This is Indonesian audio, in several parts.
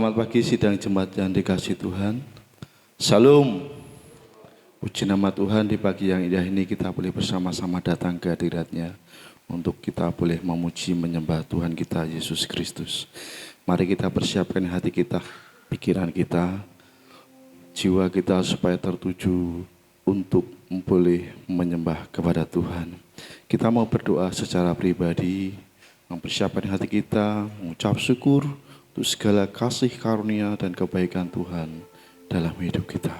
Selamat pagi sidang jemaat yang dikasihi Tuhan. Salam. Puji nama Tuhan, di pagi yang indah ini kita boleh bersama-sama datang ke hadirat-Nya untuk kita boleh memuji menyembah Tuhan kita Yesus Kristus. Mari kita persiapkan hati kita, pikiran kita, jiwa kita supaya tertuju untuk boleh menyembah kepada Tuhan. Kita mau berdoa secara pribadi, mempersiapkan hati kita, mengucap syukur untuk segala kasih karunia dan kebaikan Tuhan dalam hidup kita.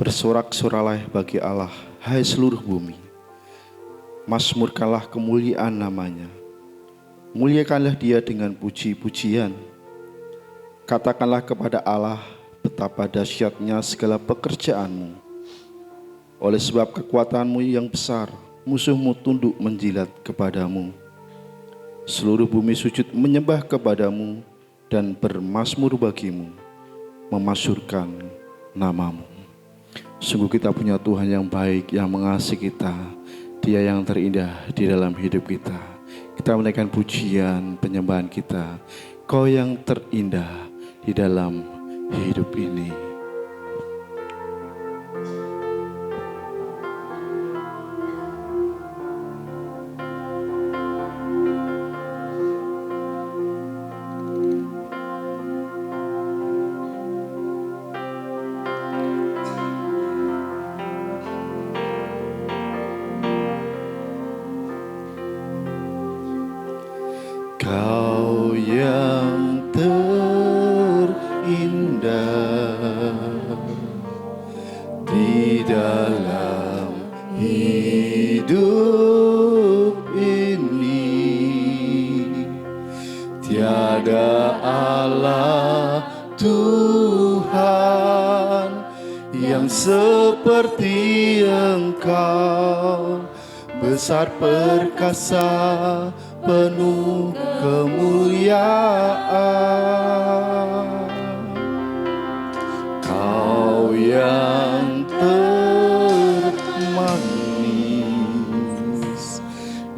Bersorak-soralah bagi Allah, hai seluruh bumi. Mazmurkanlah kemuliaan namanya. Muliakanlah Dia dengan puji-pujian. Katakanlah kepada Allah, betapa dahsyatnya segala pekerjaanmu. Oleh sebab kekuatanmu yang besar, musuhmu tunduk menjilat kepadamu. Seluruh bumi sujud menyembah kepadamu dan bermazmur bagimu, memasyurkan namamu. Sungguh kita punya Tuhan yang baik, yang mengasihi kita. Dia yang terindah di dalam hidup kita. Kita menaikkan pujian, penyembahan kita. Kau yang terindah di dalam hidup ini. Kau yang terindah di dalam hidup ini, tiada Allah Tuhan yang seperti Engkau, besar perkasa, penuh kemuliaan. Kau yang termanis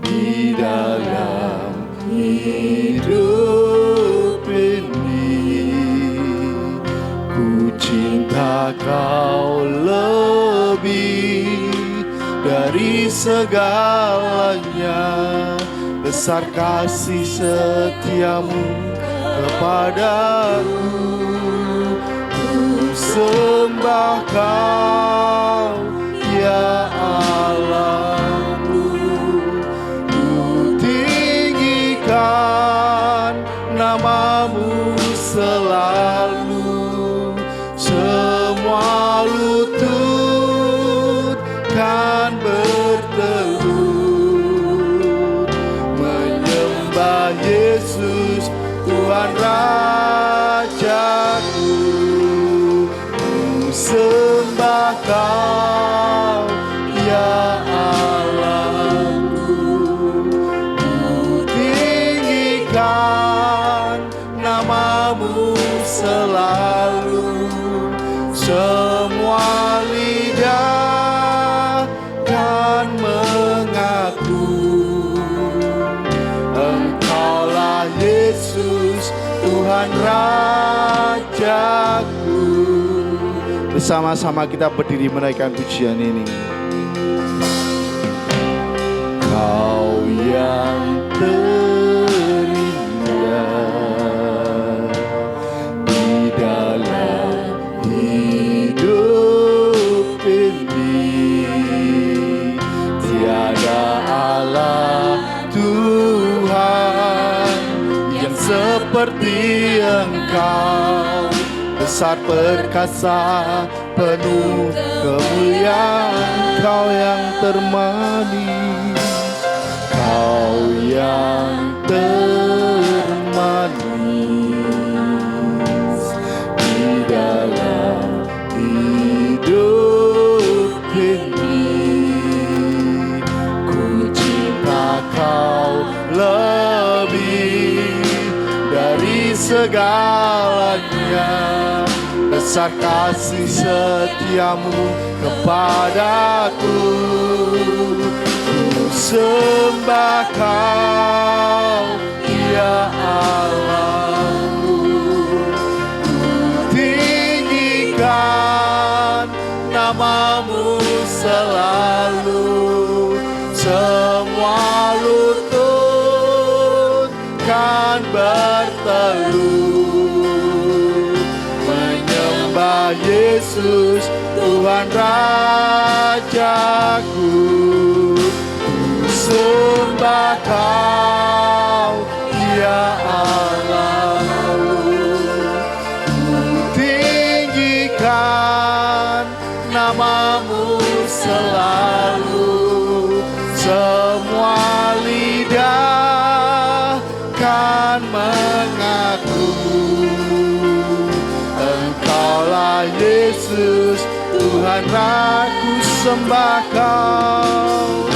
di dalam hidup ini, ku cinta Kau lebih dari segalanya. Besar kasih setiamu kepadaku, ku sembah Kau ya Allahku, ku tinggikan namamu selalu. Semua lutut kan bertelut Yesus Tuhan Rajaku, ku sembah Kau ya Allahku, ku tinggikan namamu selalu. Semua lidah kan mengaku Yesus Tuhan Rajaku. Bersama-sama kita berdiri menaikkan pujian ini. Kau yang terindah di dalam hidup ini, tiada Allah Tuhan seperti Engkau, besar perkasa, penuh kemuliaan. Kau yang termanis, Kau yang termanis di dalam hidup ini, ku cinta segalanya. Besar kasih setiamu kepadaku. Ku sembah Kau, ya Allahku. Ku tinggikan namamu selalu. Semua lutut kan berteluh menyembah Yesus Tuhan Rajaku. Ku sembah Kau, ya Allahku. Ku tinggikan namamu selalu. Semua lidah kan mengaku Engkaulah Yesus Tuhan Raku. Sembah Kau,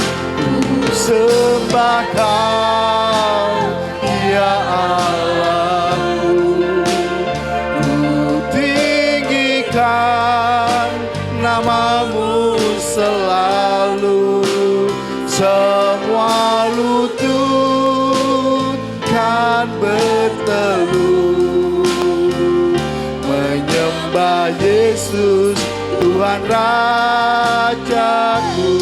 ku sembah Kau, ya Allahku. Ku tinggikan namamu selalu. Semua lutut kan berteluh menyembah Yesus Tuhan Rajaku.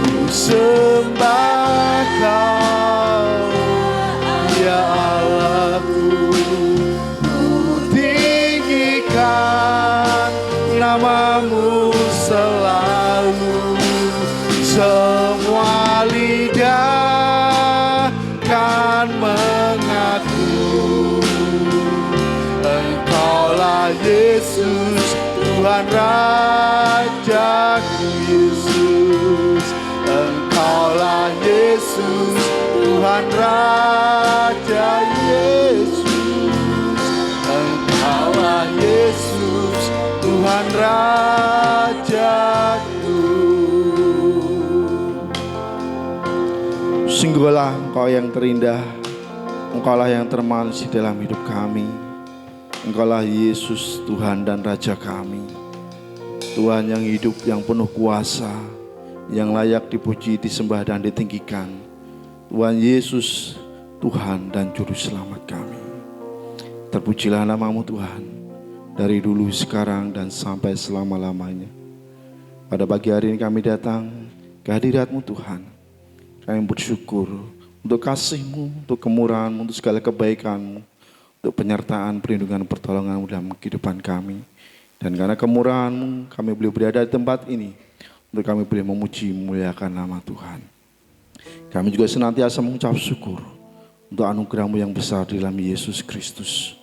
Ku sembah Kau, ya Allahku. Ku tinggikan namamu selalu. Semua lidah kan mengaku Engkaulah Yesus Tuhan Rajaku. Yesus, Engkaulah Yesus Tuhan Raja. Yesus, Engkaulah Yesus Tuhan Rajaku. Sungguhlah Engkau yang terindah, Engkaulah yang termanis dalam hidup kami. Engkaulah Yesus Tuhan dan Raja kami. Tuhan yang hidup, yang penuh kuasa, yang layak dipuji, disembah dan ditinggikan. Tuhan Yesus, Tuhan dan Juru Selamat kami. Terpujilah namamu Tuhan, dari dulu, sekarang, dan sampai selama-lamanya. Pada pagi hari ini kami datang ke hadirat-Mu Tuhan. Kami bersyukur untuk kasih-Mu, untuk kemurahan-Mu, untuk segala kebaikan-Mu, untuk penyertaan, perlindungan, pertolongan-Mu dalam kehidupan kami. Dan karena kemurahan-Mu, kami boleh berada di tempat ini, untuk kami boleh memuji, memuliakan nama Tuhan. Kami juga senantiasa mengucap syukur untuk anugerah-Mu yang besar di dalam Yesus Kristus,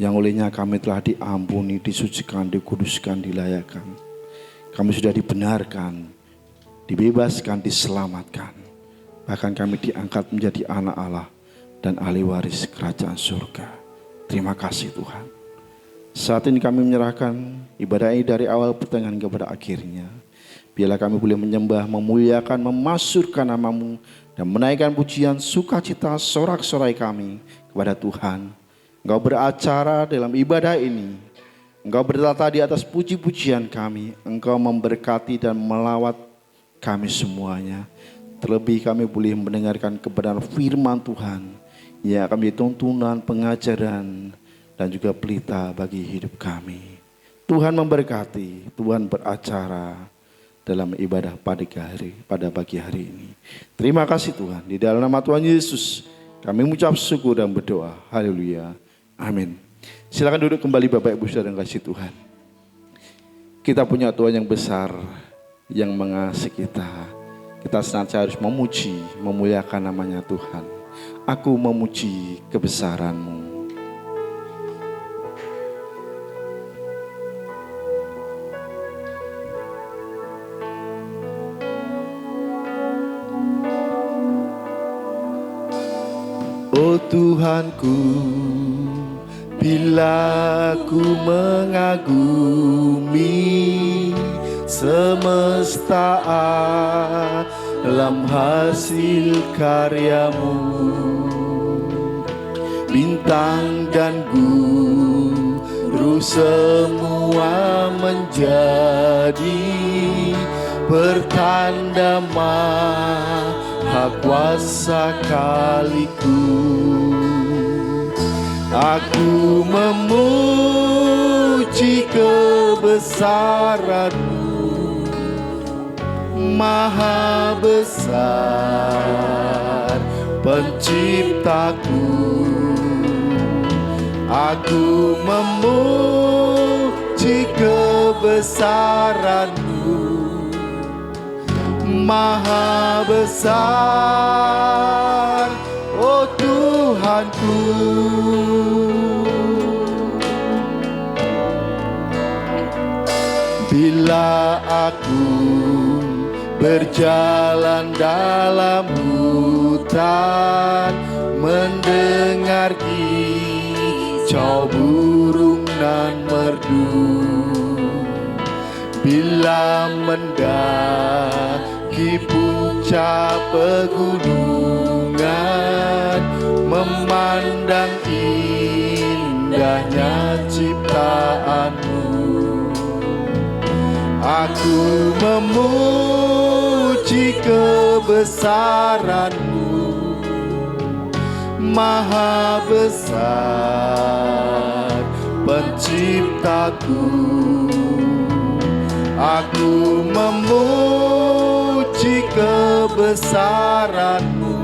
yang olehnya kami telah diampuni, disucikan, dikuduskan, dilayakkan. Kami sudah dibenarkan, dibebaskan, diselamatkan. Bahkan kami diangkat menjadi anak Allah dan ahli waris kerajaan surga. Terima kasih Tuhan. Saat ini kami menyerahkan ibadah ini dari awal pertengahan kepada akhirnya. Biarlah kami boleh menyembah, memuliakan, memasyurkan nama-Mu dan menaikkan pujian, sukacita, sorak-sorai kami kepada Tuhan. Engkau beracara dalam ibadah ini. Engkau bertata di atas puji-pujian kami. Engkau memberkati dan melawat kami semuanya. Terlebih kami boleh mendengarkan kebenaran firman Tuhan yang akan menjadi tuntunan, pengajaran, dan juga pelita bagi hidup kami. Tuhan memberkati, Tuhan beracara dalam ibadah pada pagi hari ini. Terima kasih Tuhan, di dalam nama Tuhan Yesus kami mengucap syukur dan berdoa. Haleluya, amin. Silakan duduk kembali Bapak Ibu Saudara yang kasih Tuhan. Kita punya Tuhan yang besar, yang mengasihi kita. Kita senantiasa harus memuji, memuliakan namanya Tuhan. Aku memuji kebesaran-Mu. Oh Tuhanku, bila ku mengagumi semesta alam hasil karya-Mu, bintang dan guru semua menjadi pertanda Maha Kuasa kaliku. Aku memuji kebesaran-Mu, Maha besar Penciptaku. Aku memuji kebesaran-Mu, Maha besar, oh Tuhanku. Bila aku berjalan dalam hutan, mendengar kicau burung nan merdu, bila mendaki puncak pegunungan, memandang indahnya ciptaan-Mu, aku memuji kebesaran-Mu, Maha besar Penciptaku. Aku memuji kebesaran-Mu,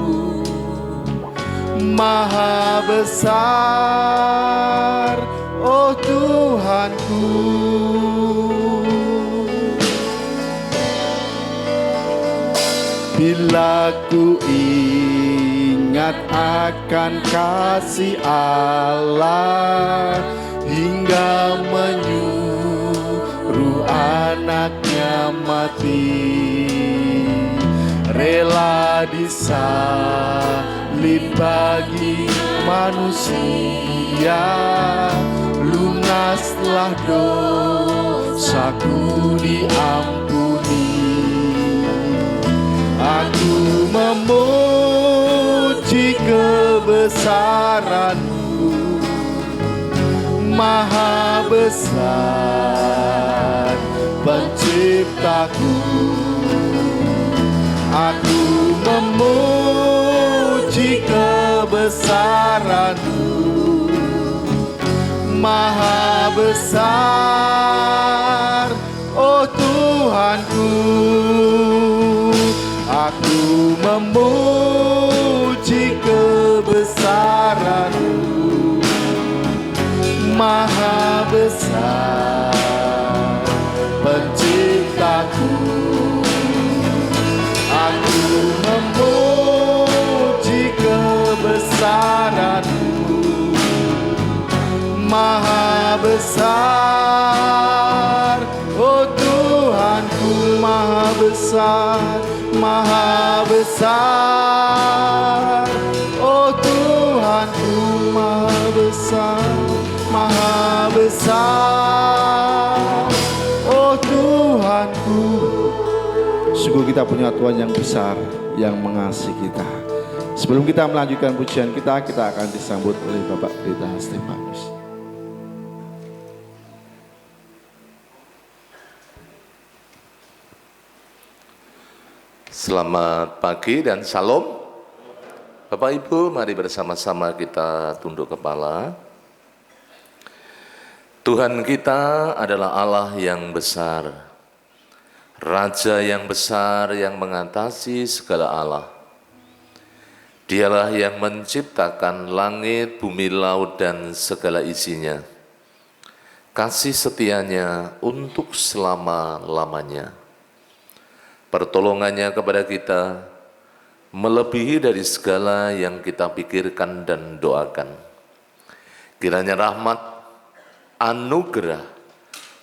Maha besar, oh Tuhanku. Bila ku ingat akan kasih Allah hingga menyuruh anaknya mati, rela disalib bagi manusia, lunaslah dosaku diampuni. Aku memuji kebesaran-Mu, Maha besar Penciptaku. Aku memuji kebesaran-Mu, Maha besar, oh Tuhanku. Aku memuji kebesaran-Mu, Maha besar Penciptaku. Aku memuji kebesaran-Mu, Maha besar, oh Tuhanku. Maha besar, Maha besar, oh Tuhanku. Maha besar, Maha besar, oh Tuhanku. Sungguh kita punya Tuhan yang besar, yang mengasihi kita. Sebelum kita melanjutkan pujian kita akan disambut oleh Bapak Pendeta Stefanus. Selamat pagi dan salam. Bapak Ibu, mari bersama-sama kita tunduk kepala. Tuhan kita adalah Allah yang besar, Raja yang besar yang mengatasi segala Allah. Dialah yang menciptakan langit, bumi, laut, dan segala isinya. Kasih setianya untuk selama-lamanya. Pertolongannya kepada kita melebihi dari segala yang kita pikirkan dan doakan. Kiranya rahmat, anugerah,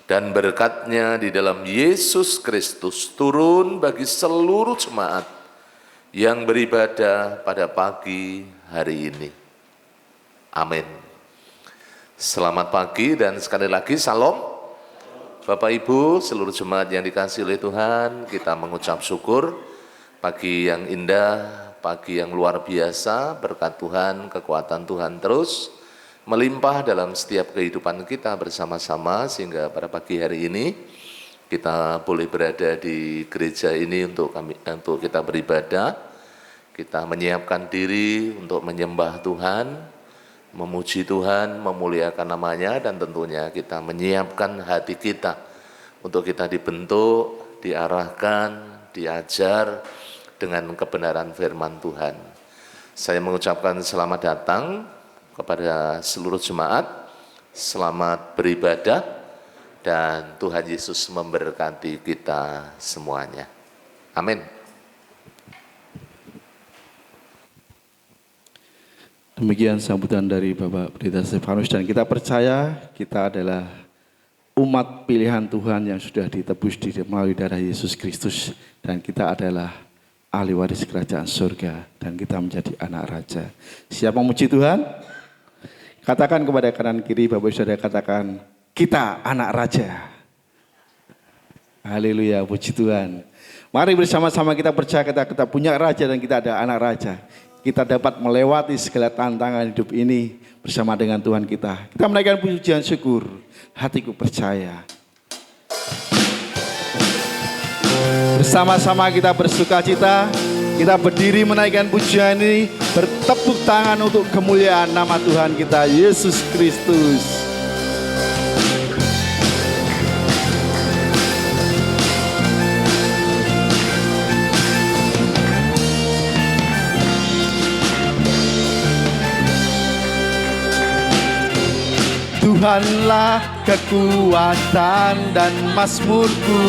dan berkat-Nya di dalam Yesus Kristus turun bagi seluruh jemaat yang beribadah pada pagi hari ini. Amin. Selamat pagi dan sekali lagi salam. Bapak Ibu, seluruh jemaat yang dikasihi oleh Tuhan, kita mengucap syukur pagi yang indah, pagi yang luar biasa, berkat Tuhan, kekuatan Tuhan terus melimpah dalam setiap kehidupan kita bersama-sama, sehingga pada pagi hari ini kita boleh berada di gereja ini untuk kita beribadah, kita menyiapkan diri untuk menyembah Tuhan, memuji Tuhan, memuliakan namanya, dan tentunya kita menyiapkan hati kita untuk kita dibentuk, diarahkan, diajar dengan kebenaran firman Tuhan. Saya mengucapkan selamat datang kepada seluruh jemaat, selamat beribadah, dan Tuhan Yesus memberkati kita semuanya. Amin. Demikian sambutan dari Bapak Pendeta Stefanus, dan kita percaya kita adalah umat pilihan Tuhan yang sudah ditebus melalui darah Yesus Kristus, dan kita adalah ahli waris kerajaan surga, dan kita menjadi anak raja. Siap memuji Tuhan? Katakan kepada kanan kiri, Bapak Saudara, katakan, kita anak raja. Haleluya, puji Tuhan. Mari bersama-sama kita percaya kita punya raja dan kita ada anak raja. Kita dapat melewati segala tantangan hidup ini bersama dengan Tuhan kita. Kita menaikkan pujian syukur, hatiku percaya. Bersama-sama kita bersuka cita, kita berdiri menaikkan pujian ini, bertepuk tangan untuk kemuliaan nama Tuhan kita, Yesus Kristus. Tuhanlah kekuatan dan mazmurku,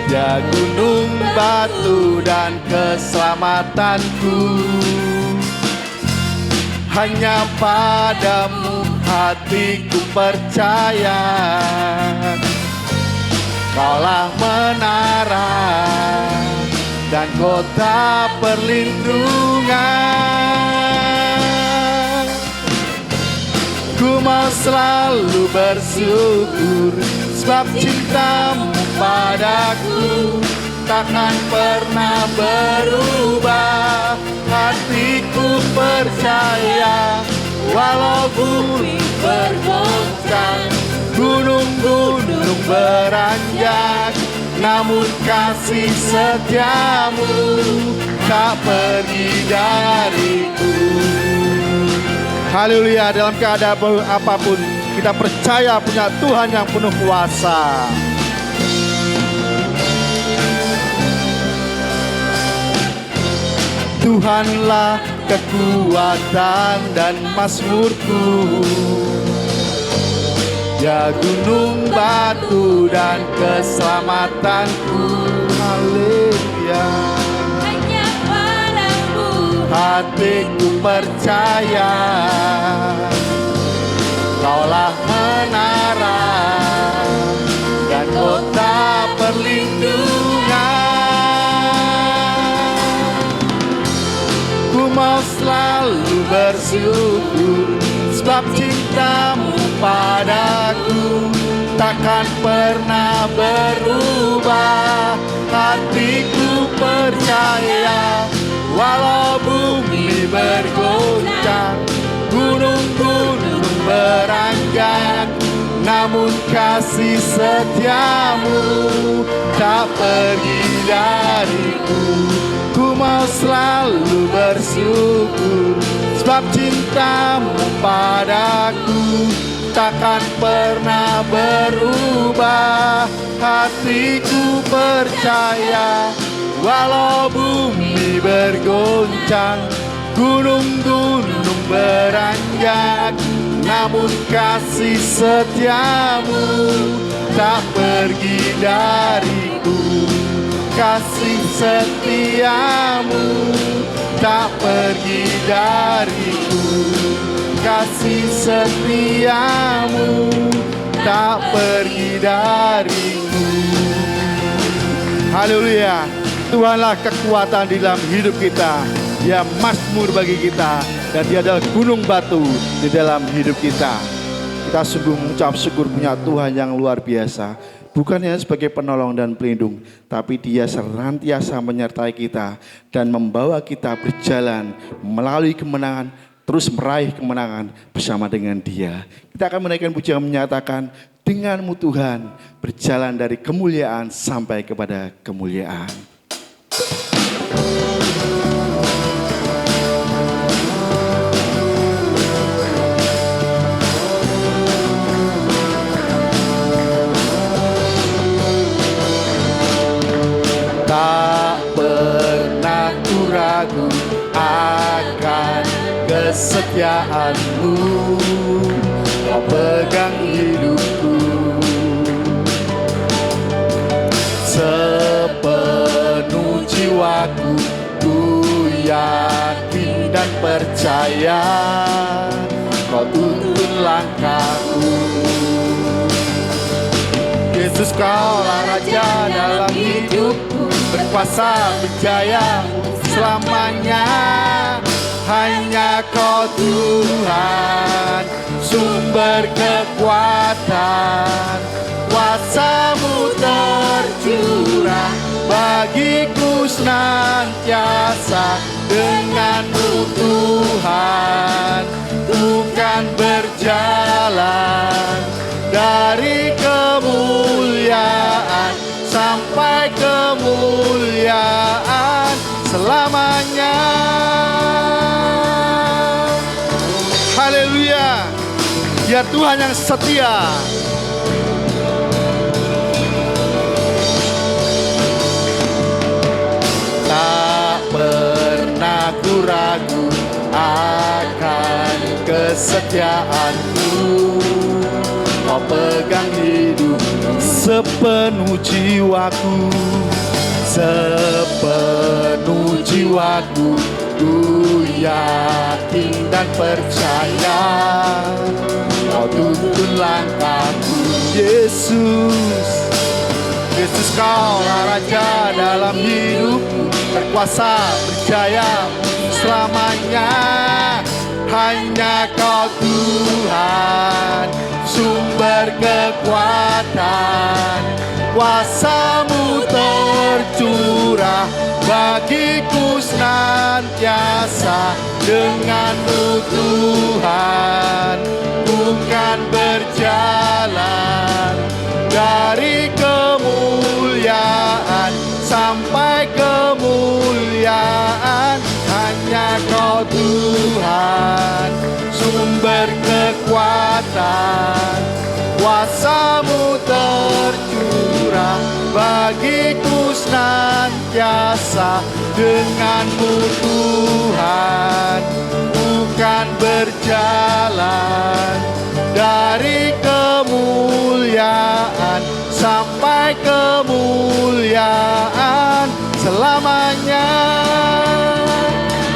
Dia gunung batu dan keselamatanku. Hanya padamu hatiku percaya, Kaulah menara dan kota perlindungan. Ku mau selalu bersyukur, sebab cintamu padaku takkan pernah berubah. Hatiku percaya, walau bumi bergoncang, gunung-gunung beranjak, namun kasih setiamu tak pergi dariku. Haleluya, dalam keadaan apapun kita percaya punya Tuhan yang penuh kuasa. Tuhanlah kekuatan dan mazmurku, Dia gunung batu dan keselamatanku. Haleluya. Hanya padamu hatiku percaya, Kaulah menara dan kota perlindungan. Ku mau selalu bersyukur, sebab cintamu padaku takkan pernah berubah. Hatiku percaya, walau bumi bergoncang, gunung-gunung beranjak, namun kasih setiamu tak pergi dariku. Ku mau selalu bersyukur, sebab cintamu padaku takkan pernah berubah. Hatiku percaya, walau bumi bergoncang, gunung-gunung beranjak, namun kasih setiamu tak pergi dariku. Kasih setiamu tak pergi dariku. Kasih setiamu tak pergi dariku. Haleluya. Tuhanlah kekuatan di dalam hidup kita. Dia mazmur bagi kita, dan Dia adalah gunung batu di dalam hidup kita. Kita sungguh mengucap syukur punya Tuhan yang luar biasa. Bukan hanya sebagai penolong dan pelindung, tapi Dia senantiasa menyertai kita dan membawa kita berjalan melalui kemenangan terus meraih kemenangan bersama dengan Dia. Kita akan menaikkan pujian menyatakan, denganmu Tuhan berjalan dari kemuliaan sampai kepada kemuliaan. Tak pernah ku ragu akan kesetiaanmu, kau pegang hidupku. Sepenuh jiwaku ku yakin dan percaya, kau tuntun langkahku. Yesus, kaulah Raja dalam hidupku, berkuasa berjaya selamanya. Hanya Kau Tuhan, sumber kekuatan, kuasa-Mu tercurah bagiku senantiasa. Denganmu Tuhan, ku kan berjalan dari kemuliaan sampai kemuliaan selamanya. Haleluya. Dia Tuhan yang setia. Tak pernah ku ragu akan kesetiaanmu, kau pegang hidup sepenuh jiwaku, sepenuh jiwaku. Ku yakin dan percaya, kau tuntun langkahku. Yesus, Yesus, kaulah Raja dalam hidupku, berkuasa berjaya selamanya. Hanya Kau Tuhan, sumber kekuatan, kuasa-Mu tercurah bagiku senantiasa. Denganmu Tuhan, ku kan berjalan dari kemuliaan sampai kemuliaan. Hanya Kau Tuhan, sumber kekuatan, kuasa-Mu tercurah bagiku senantiasa. Denganmu Tuhan, bukan berjalan dari kemuliaan sampai kemuliaan selamanya.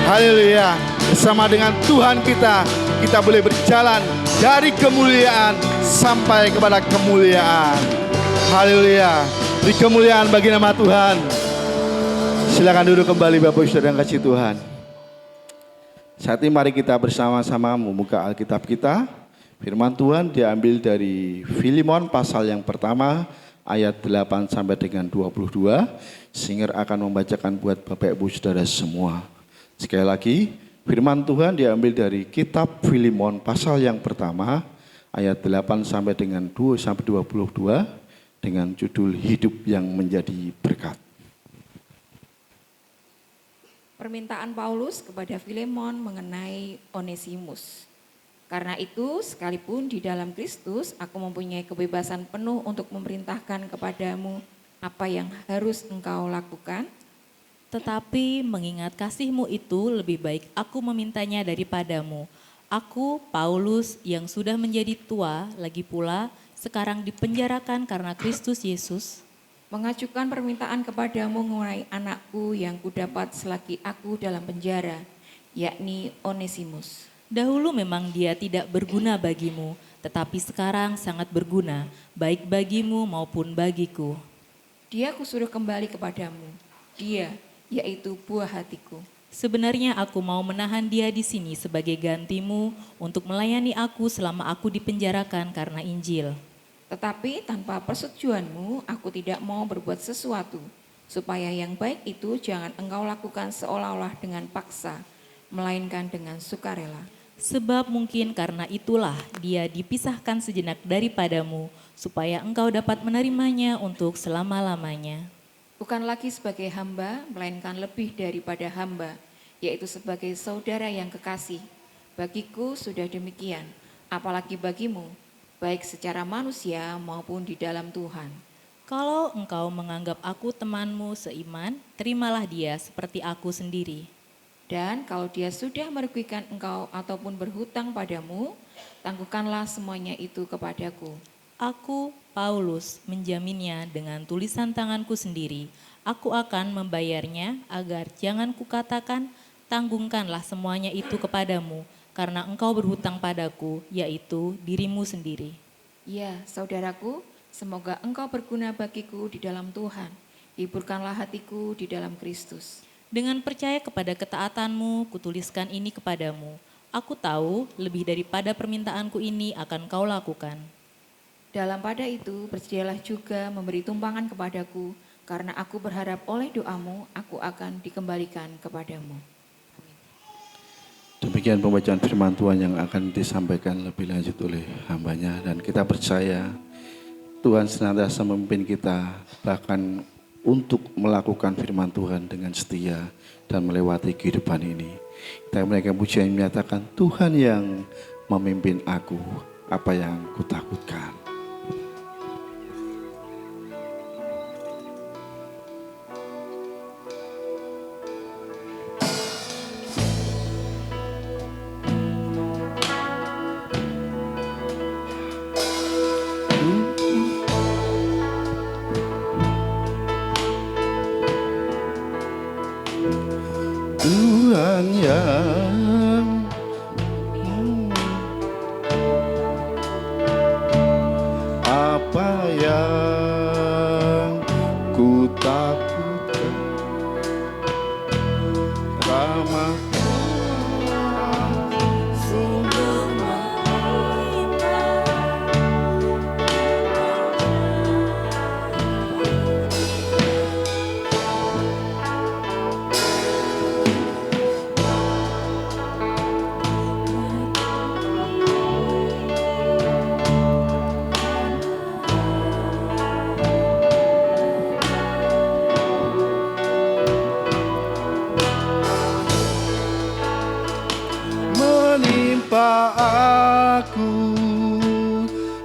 Haleluya. Bersama dengan Tuhan kita boleh berjalan dari kemuliaan sampai kepada kemuliaan. Haleluya. Beri kemuliaan bagi nama Tuhan. Silakan duduk kembali Bapak Ibu Saudara yang kasih Tuhan. Saat ini mari kita bersama-sama membuka Alkitab kita. Firman Tuhan diambil dari Filemon pasal yang pertama ayat 8 sampai dengan 22. Singer akan membacakan buat Bapak Ibu Saudara semua. Sekali lagi, firman Tuhan diambil dari kitab Filemon pasal yang pertama ayat 8 sampai dengan 2 sampai 22 dengan judul Hidup yang Menjadi Berkat. Permintaan Paulus kepada Filemon mengenai Onesimus. Karena itu, sekalipun di dalam Kristus, aku mempunyai kebebasan penuh untuk memerintahkan kepadamu apa yang harus engkau lakukan. Tetapi mengingat kasih-Mu itu lebih baik aku memintanya daripadamu. Aku, Paulus, yang sudah menjadi tua, lagi pula sekarang dipenjarakan karena Kristus Yesus, Mengajukan permintaan kepadamu mengenai anakku yang kudapat selagi aku dalam penjara, yakni Onesimus. dahulu memang dia tidak berguna bagimu, tetapi sekarang sangat berguna, baik bagimu maupun bagiku. Dia kusuruh kembali kepadamu, dia, yaitu buah hatiku. Sebenarnya aku mau menahan dia di sini sebagai gantimu untuk melayani aku selama aku dipenjarakan karena Injil. Tetapi tanpa persetujuanmu, aku tidak mau berbuat sesuatu, supaya yang baik itu jangan engkau lakukan seolah-olah dengan paksa, melainkan dengan sukarela. Sebab mungkin karena itulah dia dipisahkan sejenak daripadamu, supaya engkau dapat menerimanya untuk selama-lamanya. Bukan lagi sebagai hamba, melainkan lebih daripada hamba, yaitu sebagai saudara yang kekasih. Bagiku sudah demikian, apalagi bagimu, baik secara manusia maupun di dalam Tuhan. Kalau engkau menganggap aku temanmu seiman, terimalah dia seperti aku sendiri. Dan kalau dia sudah merugikan engkau ataupun berhutang padamu, tangguhkanlah semuanya itu kepadaku. Aku, Paulus, menjaminnya dengan tulisan tanganku sendiri. Aku akan membayarnya agar jangan kukatakan, tanggungkanlah semuanya itu kepadamu, karena engkau berhutang padaku, yaitu dirimu sendiri. Ya, saudaraku, semoga engkau berguna bagiku di dalam Tuhan. Hiburkanlah hatiku di dalam Kristus. Dengan percaya kepada ketaatanmu, kutuliskan ini kepadamu. Aku tahu lebih daripada permintaanku ini akan kau lakukan. Dalam pada itu bersedialah juga memberi tumpangan kepadaku, karena aku berharap oleh doamu aku akan dikembalikan kepadamu. Demikian pembacaan firman Tuhan yang akan disampaikan lebih lanjut oleh hambanya, dan kita percaya Tuhan senantiasa memimpin kita bahkan untuk melakukan firman Tuhan dengan setia dan melewati kehidupan ini. Kita menaikkan pujian yang menyatakan, Tuhan yang memimpin aku, apa yang kutakutkan. Tuhan yang apa yang ku takutkan, ramah Sungguh mengindah. menimpa aku,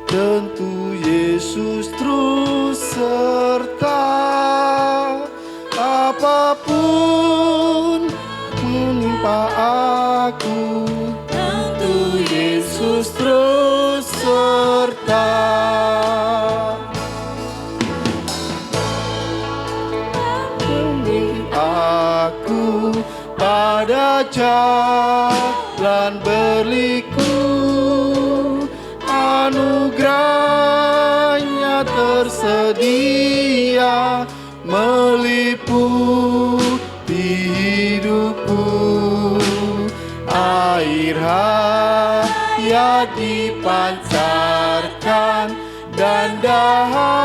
tentu Yesus terus serta. Apapun menimpa aku, tentu Yesus terus serta. Bimbing aku pada jalan berliku, anugerahnya tersedia meliputi hidupku. Air hayat dipancarkan dan dahagaku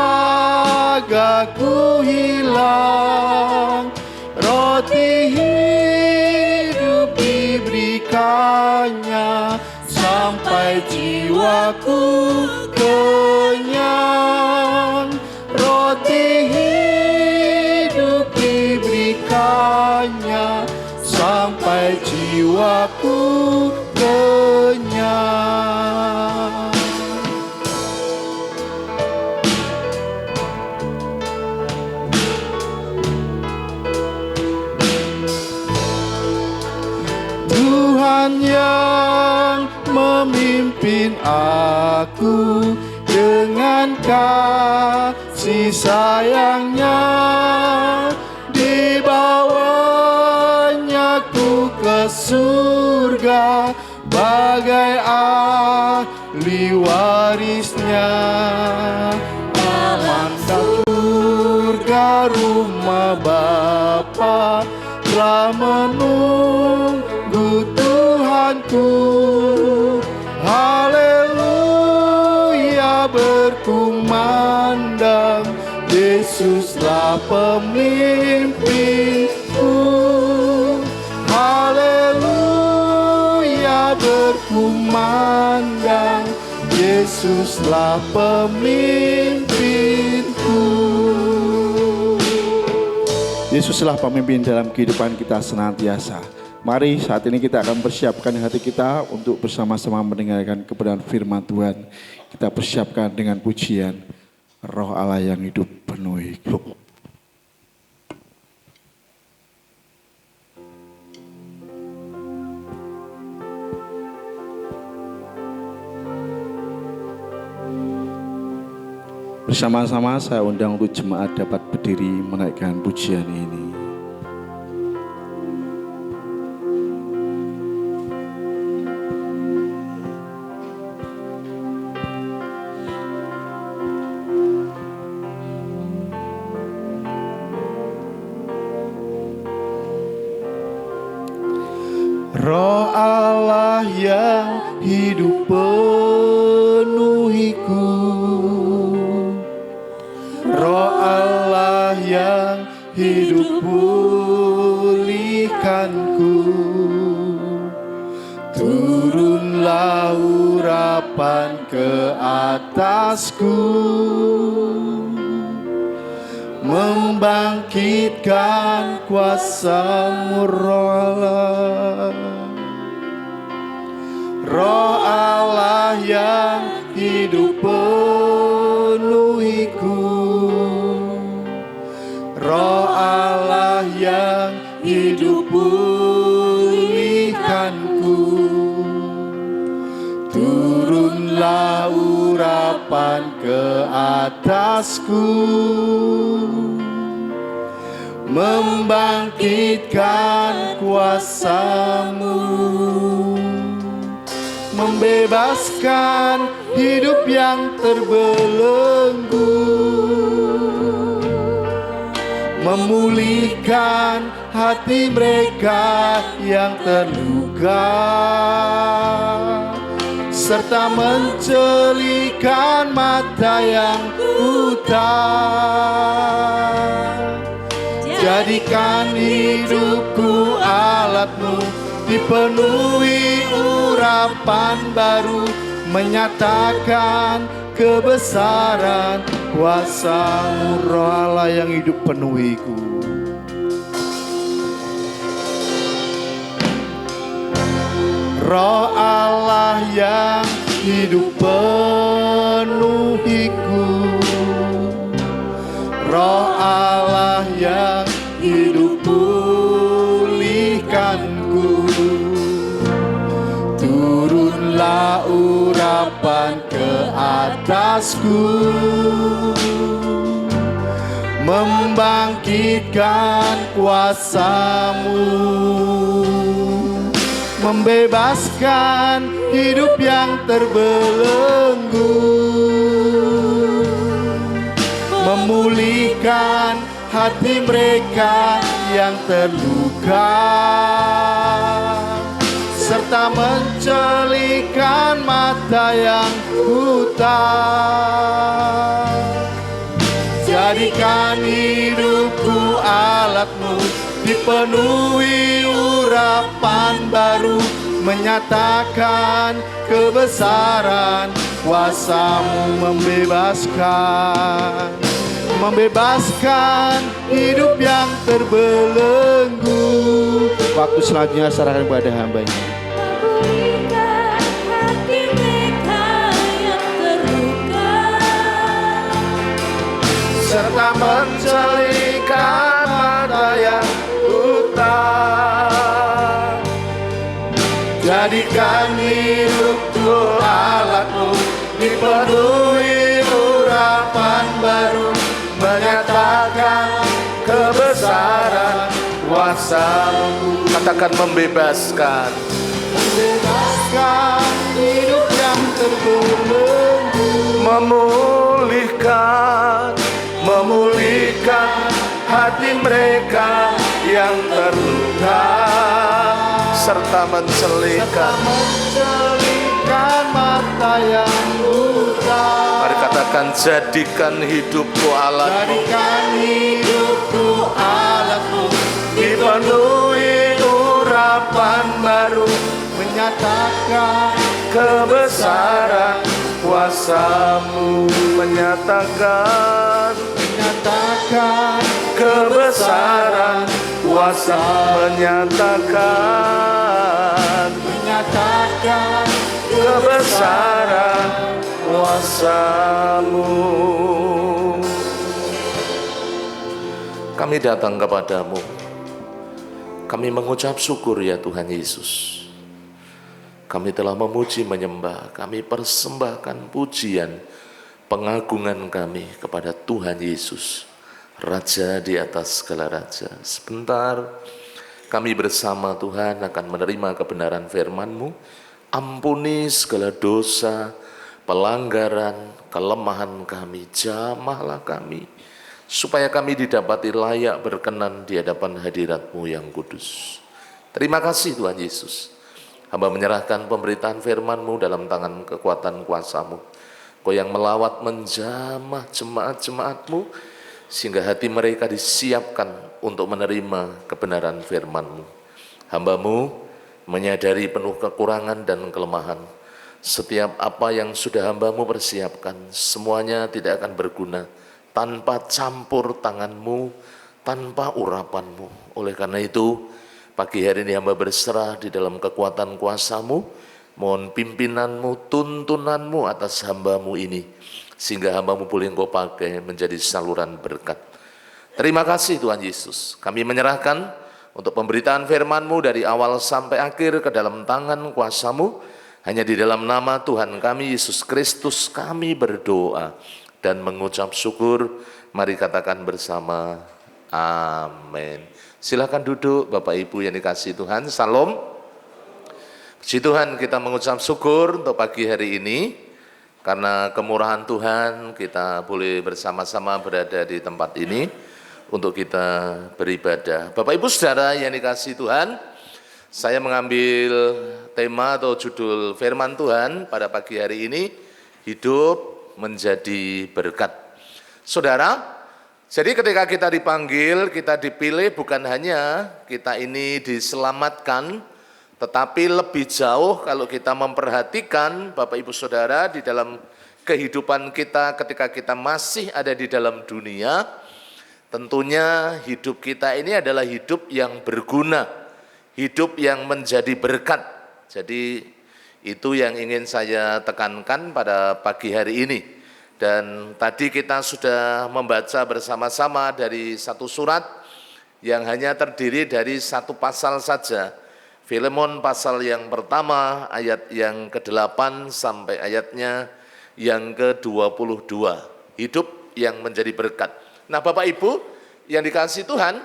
hilang. Roti hidup diberikannya sampai jiwaku kenyang. Roti hidup diberikannya sampai jiwaku kenyang. Tuhan yang memimpin aku dengan kasih sayangnya, dibawanya ku ke surga bagai ahli warisnya. Aman surga rumah Bapa telah menunggu Tuhanku. Haleluya berkumandang, Yesuslah pemimpinku. Haleluya berkumandang, renggang, Yesuslah pemimpinku. Yesuslah pemimpin dalam kehidupan kita senantiasa. Mari saat ini kita akan persiapkan hati kita untuk bersama-sama mendengarkan kebenaran firman Tuhan. Kita persiapkan dengan pujian Roh Allah yang hidup penuhiku. Bersama-sama saya undang untuk jemaat dapat berdiri menaikkan pujian ini. Roh Allah yang hidup penuhiku, Roh Allah yang hidup pulihkanku, turunlah urapan ke atasku, membangkitkan kuasa-Mu Roh Allah. Roh Allah yang hidup penuhiku, Roh Allah yang hidup pulihkanku, turunlah urapan ke atasku, membangkitkan kuasa-Mu, membebaskan hidup yang terbelenggu, memulihkan hati mereka yang terluka, serta mencelikan mata yang buta. Jadikan hidupku alat-Mu, dipenuhi urapan baru, menyatakan kebesaran kuasa-Mu. Roh Allah yang hidup penuhiku, Roh Allah yang hidup penuhiku, Roh Allah yang hidup pulihkanku, turunlah urapan ke atasku, membangkitkan kuasa-Mu, membebaskan hidup yang terbelenggu, memulihkan hati mereka yang terluka, serta mencelikan mata yang buta. Jadikan hidupku alat-Mu, dipenuhi urapan baru, menyatakan kebesaran kuasa-Mu, membebaskan hidup yang terbelenggu. Waktu selanjutnya serahkan kepada hamba-Nya. Pulihkan hati mereka yang terluka, serta mencelikan mata yang buta. Jadikan hidupku alat-Mu, dipenuhi urapan baru, menyatakan kebesaran kuasa-Mu. Katakan membebaskan, Membebaskan hidup yang terbelenggu, memulihkan hati mereka yang terluka, serta mencelikan mata yang buta. Mari katakan, jadikan hidupku alat-Mu, Jadikan hidupku alat-Mu, dipenuhi urapan baru, menyatakan kebesaran kuasa-Mu, menyatakan kebesaran kuasa, menyatakan kebesaran kuasa-Mu. Kami datang kepadamu, kami mengucap syukur ya Tuhan Yesus. Kami telah memuji menyembah, kami persembahkan pujian, pengagungan kami kepada Tuhan Yesus, Raja di atas segala raja. Sebentar kami bersama Tuhan akan menerima kebenaran firman-Mu. Ampuni segala dosa, pelanggaran, kelemahan kami, jamahlah kami, supaya kami didapati layak berkenan di hadapan hadirat-Mu yang kudus. Terima kasih Tuhan Yesus. Hamba menyerahkan pemberitaan firman-Mu dalam tangan kekuatan kuasa-Mu. Kau yang melawat menjamah jemaat-jemaat-Mu, sehingga hati mereka disiapkan untuk menerima kebenaran firman-Mu. Hamba-Mu menyadari penuh kekurangan dan kelemahan. Setiap apa yang sudah hamba-Mu persiapkan, semuanya tidak akan berguna tanpa campur tangan-Mu, tanpa urapan-Mu. Oleh karena itu, pagi hari ini hamba berserah di dalam kekuatan kuasa-Mu. Mohon pimpinan-Mu, tuntunan-Mu atas hamba-Mu ini, sehingga hamba-Mu boleh Engkau pakai menjadi saluran berkat. Terima kasih Tuhan Yesus. Kami menyerahkan untuk pemberitaan firman-Mu dari awal sampai akhir ke dalam tangan kuasa-Mu. Hanya di dalam nama Tuhan kami Yesus Kristus kami berdoa dan mengucap syukur. Mari katakan bersama, amin. Silakan duduk Bapak Ibu yang dikasihi Tuhan. Salam. Puji Tuhan, kita mengucap syukur untuk pagi hari ini. Karena kemurahan Tuhan kita boleh bersama-sama berada di tempat ini untuk kita beribadah. Bapak Ibu Saudara yang dikasihi Tuhan, saya mengambil tema atau judul firman Tuhan pada pagi hari ini, hidup menjadi berkat. Saudara, jadi ketika kita dipanggil, kita dipilih, bukan hanya kita ini diselamatkan, tetapi lebih jauh kalau kita memperhatikan Bapak Ibu Saudara di dalam kehidupan kita ketika kita masih ada di dalam dunia, tentunya hidup kita ini adalah hidup yang berguna, hidup yang menjadi berkat. Jadi itu yang ingin saya tekankan pada pagi hari ini. Dan tadi kita sudah membaca bersama-sama dari satu surat yang hanya terdiri dari satu pasal saja. Filemon pasal yang pertama ayat yang ke-8 sampai ayatnya yang ke-22. Hidup yang menjadi berkat. Nah Bapak Ibu yang dikasihi Tuhan,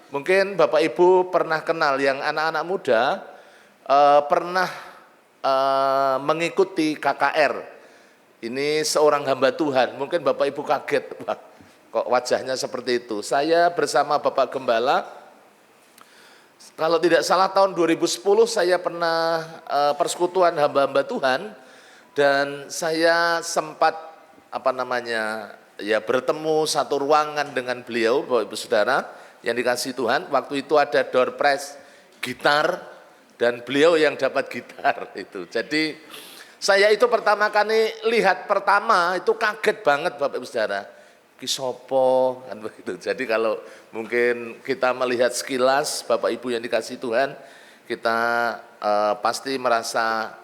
mungkin Bapak Ibu pernah kenal, yang anak-anak muda pernah mengikuti KKR. Ini seorang hamba Tuhan, mungkin Bapak Ibu kaget, wah, kok wajahnya seperti itu. Saya bersama Bapak Gembala, kalau tidak salah tahun 2010 saya pernah persekutuan hamba-hamba Tuhan, dan saya sempat bertemu satu ruangan dengan beliau, Bapak Ibu Saudara yang dikasihi Tuhan. Waktu itu ada door prize gitar, dan beliau yang dapat gitar itu. Jadi saya itu pertama kali lihat itu kaget banget Bapak Ibu Saudara. Ki sopo kan begitu. Jadi kalau mungkin kita melihat sekilas Bapak Ibu yang dikasihi Tuhan, kita pasti merasa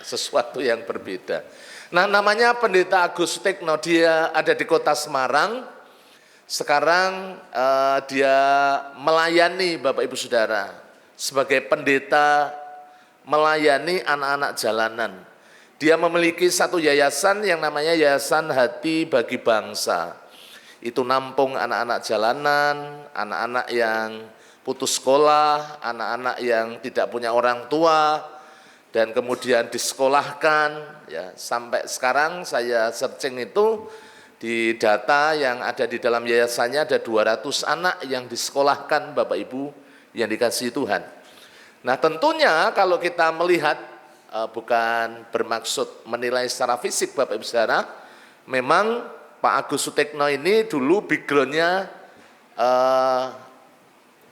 sesuatu yang berbeda. Nah, namanya Pendeta Agus Sutekno, dia ada di kota Semarang. Sekarang dia melayani Bapak Ibu Saudara sebagai pendeta, melayani anak-anak jalanan. Dia memiliki satu yayasan yang namanya Yayasan Hati Bagi Bangsa. Itu nampung anak-anak jalanan, anak-anak yang putus sekolah, anak-anak yang tidak punya orang tua, dan kemudian disekolahkan. Ya, sampai sekarang saya searching itu, di data yang ada di dalam yayasannya ada 200 anak yang disekolahkan Bapak Ibu yang dikasihi Tuhan. Nah tentunya kalau kita melihat, bukan bermaksud menilai secara fisik Bapak Ibu Saudara, memang Pak Agus Sutekno ini dulu backgroundnya,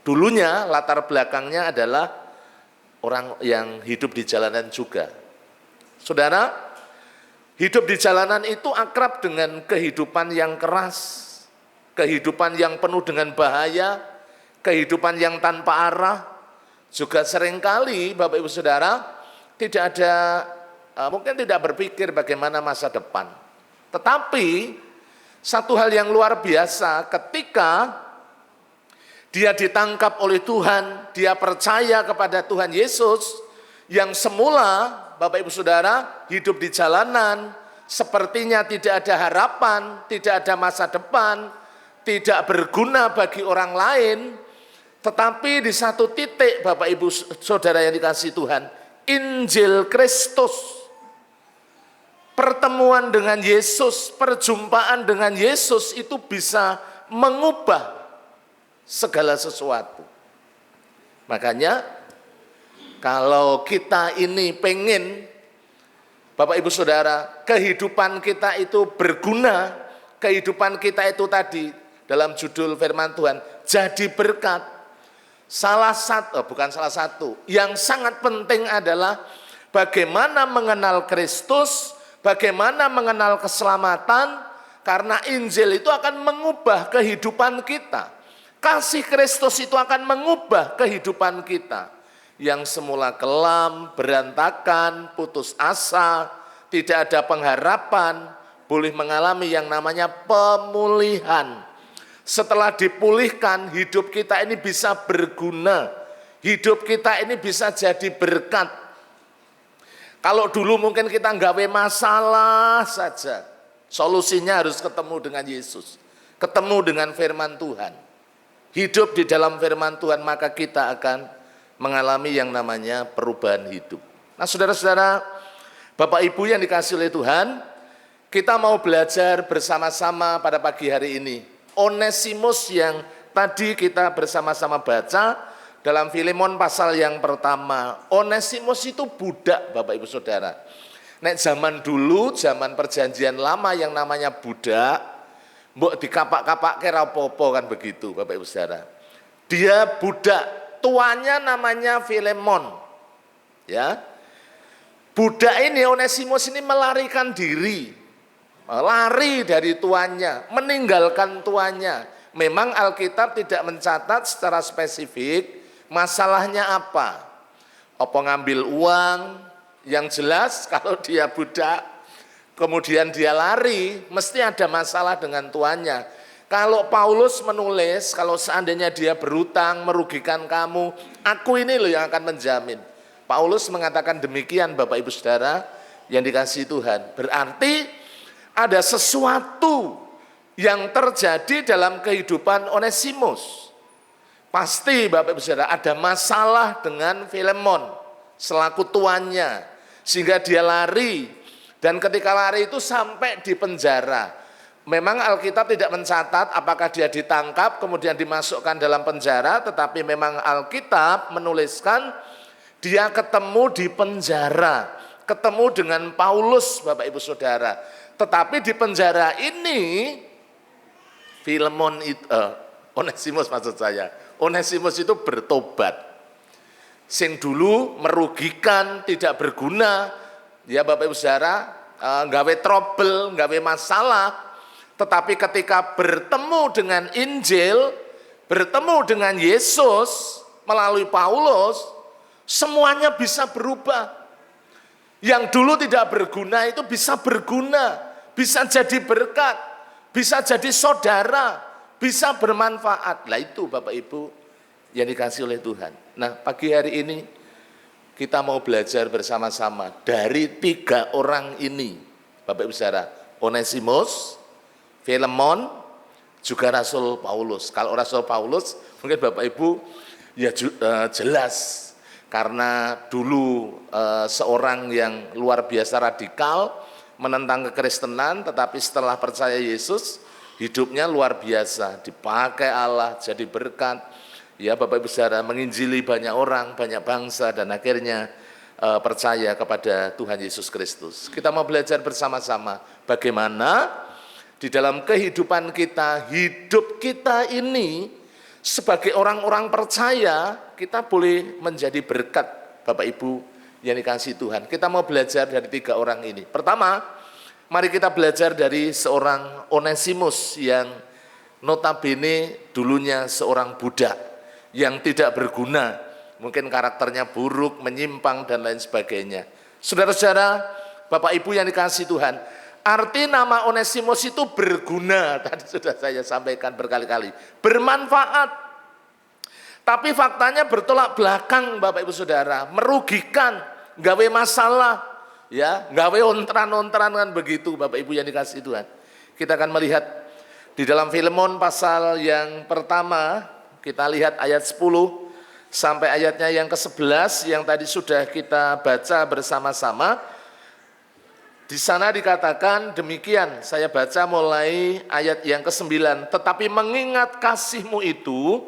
dulunya latar belakangnya adalah orang yang hidup di jalanan juga. Saudara, hidup di jalanan itu akrab dengan kehidupan yang keras, kehidupan yang penuh dengan bahaya, kehidupan yang tanpa arah. Juga seringkali Bapak Ibu Saudara tidak ada, mungkin tidak berpikir bagaimana masa depan. Tetapi satu hal yang luar biasa ketika dia ditangkap oleh Tuhan, dia percaya kepada Tuhan Yesus, yang semula Bapak Ibu Saudara hidup di jalanan, sepertinya tidak ada harapan, tidak ada masa depan, tidak berguna bagi orang lain. Tetapi di satu titik Bapak Ibu Saudara yang dikasihi Tuhan, Injil Kristus, pertemuan dengan Yesus, perjumpaan dengan Yesus itu bisa mengubah segala sesuatu. Makanya kalau kita ini pengen, Bapak Ibu Saudara, kehidupan kita itu berguna, kehidupan kita itu tadi dalam judul firman Tuhan jadi berkat. Bukan salah satu, yang sangat penting adalah bagaimana mengenal Kristus, bagaimana mengenal keselamatan, karena Injil itu akan mengubah kehidupan kita. Kasih Kristus itu akan mengubah kehidupan kita. Yang semula kelam, berantakan, putus asa, tidak ada pengharapan, boleh mengalami yang namanya pemulihan. Setelah dipulihkan, hidup kita ini bisa berguna. Hidup kita ini bisa jadi berkat. Kalau dulu mungkin kita nggawe masalah saja, solusinya harus ketemu dengan Yesus, ketemu dengan firman Tuhan. Hidup di dalam firman Tuhan, maka kita akan mengalami yang namanya perubahan hidup. Nah, saudara-saudara, Bapak Ibu yang dikasihi oleh Tuhan, kita mau belajar bersama-sama pada pagi hari ini. Onesimus yang tadi kita bersama-sama baca dalam Filemon pasal yang pertama. Onesimus itu budak, Bapak Ibu Saudara. Nek zaman dulu, zaman perjanjian lama yang namanya budak, mbok dikapak-kapak kira apa-apa kan begitu, Bapak Ibu Saudara. Dia budak, tuannya namanya Filemon. Ya. Budak ini, Onesimus ini melarikan diri. Lari dari tuannya, meninggalkan tuannya. Memang Alkitab tidak mencatat secara spesifik masalahnya apa. Apa ngambil uang, yang jelas kalau dia budak, kemudian dia lari, mesti ada masalah dengan tuannya. Kalau Paulus menulis, kalau seandainya dia berutang, merugikan kamu, aku ini loh yang akan menjamin. Paulus mengatakan demikian, Bapak Ibu Saudara yang dikasihi Tuhan. Berarti ada sesuatu yang terjadi dalam kehidupan Onesimus. Pasti Bapak Ibu Saudara ada masalah dengan Filemon selaku tuannya, sehingga dia lari, dan ketika lari itu sampai di penjara. Memang Alkitab tidak mencatat apakah dia ditangkap kemudian dimasukkan dalam penjara, tetapi memang Alkitab menuliskan dia ketemu di penjara, ketemu dengan Paulus, Bapak Ibu Saudara. Tetapi di penjara ini, Onesimus maksud saya, Onesimus itu bertobat. Sing dulu merugikan, tidak berguna, ya Bapak Ibu Saudara, nggawe trouble, nggawe masalah. Tetapi ketika bertemu dengan Injil, bertemu dengan Yesus melalui Paulus, semuanya bisa berubah. Yang dulu tidak berguna itu bisa berguna, bisa jadi berkat, bisa jadi saudara, bisa bermanfaat. Lah itu Bapak Ibu yang dikasihi oleh Tuhan. Nah, pagi hari ini kita mau belajar bersama-sama dari 3 orang ini. Bapak Ibu Saudara, Onesimus, Filemon, juga Rasul Paulus. Kalau Rasul Paulus mungkin Bapak Ibu ya jelas. Karena dulu seorang yang luar biasa radikal, menentang kekristenan, tetapi setelah percaya Yesus, hidupnya luar biasa, dipakai Allah, jadi berkat. Ya Bapak Ibu Saudara, menginjili banyak orang, banyak bangsa, dan akhirnya percaya kepada Tuhan Yesus Kristus. Kita mau belajar bersama-sama bagaimana di dalam kehidupan kita, hidup kita ini, sebagai orang-orang percaya, kita boleh menjadi berkat Bapak Ibu yang dikasihi Tuhan. Kita mau belajar dari 3 orang ini. Pertama, mari kita belajar dari seorang Onesimus yang notabene dulunya seorang budak yang tidak berguna, mungkin karakternya buruk, menyimpang dan lain sebagainya. Saudara-saudara, Bapak Ibu yang dikasihi Tuhan, arti nama Onesimus itu berguna, tadi sudah saya sampaikan berkali-kali, bermanfaat. Tapi faktanya bertolak belakang Bapak Ibu Saudara, merugikan, gawe masalah, ya, gawe ontran-ontran kan begitu Bapak Ibu yang dikasihi Tuhan. Kita akan melihat di dalam Filemon pasal yang pertama, kita lihat ayat 10 sampai ayatnya yang ke-11 yang tadi sudah kita baca bersama-sama. Di sana dikatakan demikian, saya baca mulai ayat yang ke-9, tetapi mengingat kasihmu itu,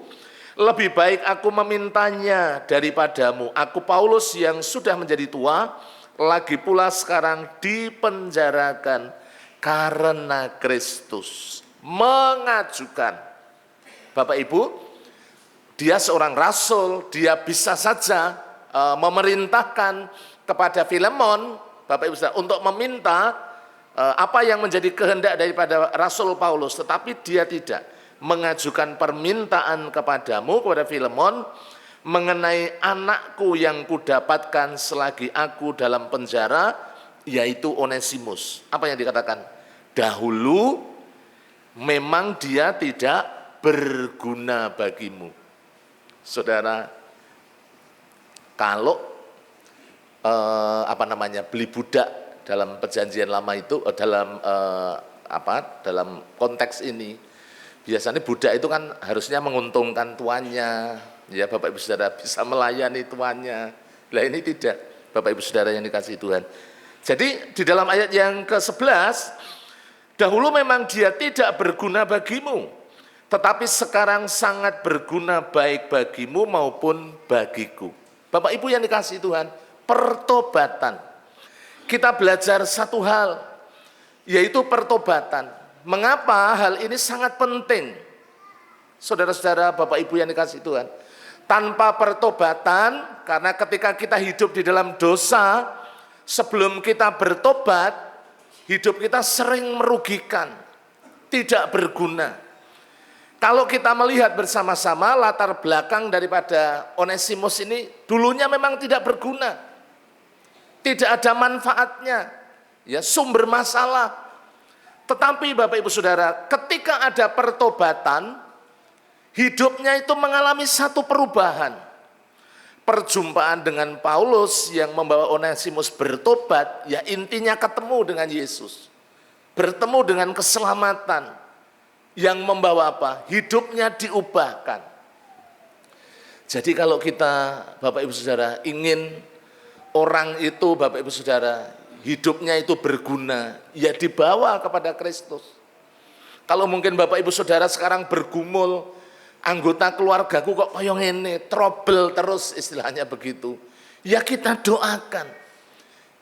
lebih baik aku memintanya daripadamu. Aku Paulus yang sudah menjadi tua, lagi pula sekarang dipenjarakan karena Kristus. Mengajukan. Bapak Ibu, dia seorang rasul, dia bisa saja memerintahkan kepada Filemon, Bapak Ibu, untuk meminta apa yang menjadi kehendak daripada Rasul Paulus, tetapi dia tidak. Mengajukan permintaan kepadamu, kepada Filemon, mengenai anakku yang kudapatkan selagi aku dalam penjara, yaitu Onesimus. Apa yang dikatakan? Dahulu memang dia tidak berguna bagimu. Saudara, kalau beli budak dalam perjanjian lama itu, dalam konteks ini, biasanya budak itu kan harusnya menguntungkan tuannya, ya Bapak Ibu Saudara, bisa melayani tuannya. Lah ini tidak, Bapak Ibu Saudara yang dikasihi Tuhan. Jadi di dalam ayat yang ke-11, dahulu memang dia tidak berguna bagimu, tetapi sekarang sangat berguna baik bagimu maupun bagiku. Bapak Ibu yang dikasihi Tuhan, pertobatan. Kita belajar satu hal, yaitu pertobatan. Mengapa hal ini sangat penting? Saudara-saudara, Bapak Ibu yang dikasihi Tuhan, tanpa pertobatan, karena ketika kita hidup di dalam dosa, sebelum kita bertobat, hidup kita sering merugikan, tidak berguna. Kalau kita melihat bersama-sama latar belakang daripada Onesimus ini, dulunya memang tidak berguna, tidak ada manfaatnya, ya, sumber masalah. Tetapi Bapak Ibu Saudara, ketika ada pertobatan, hidupnya itu mengalami satu perubahan. Perjumpaan dengan Paulus yang membawa Onesimus bertobat, ya intinya ketemu dengan Yesus. Bertemu dengan keselamatan yang membawa apa? Hidupnya diubahkan. Jadi kalau kita, Bapak Ibu Saudara, ingin orang itu, Bapak Ibu Saudara, hidupnya itu berguna, ya dibawa kepada Kristus. Kalau mungkin Bapak Ibu Saudara sekarang bergumul, anggota keluargaku kok koyo ngene, trouble terus istilahnya begitu. Ya kita doakan,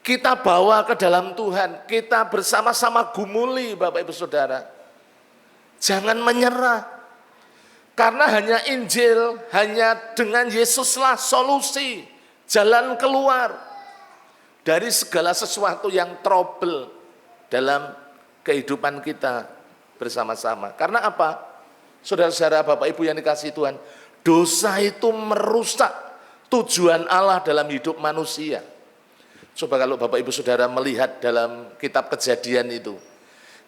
kita bawa ke dalam Tuhan, kita bersama-sama gumuli Bapak Ibu Saudara. Jangan menyerah, karena hanya Injil, hanya dengan Yesuslah solusi, jalan keluar dari segala sesuatu yang trouble dalam kehidupan kita bersama-sama. Karena apa? Saudara-saudara, Bapak Ibu yang dikasihi Tuhan, dosa itu merusak tujuan Allah dalam hidup manusia. Coba kalau Bapak Ibu Saudara melihat dalam kitab Kejadian itu,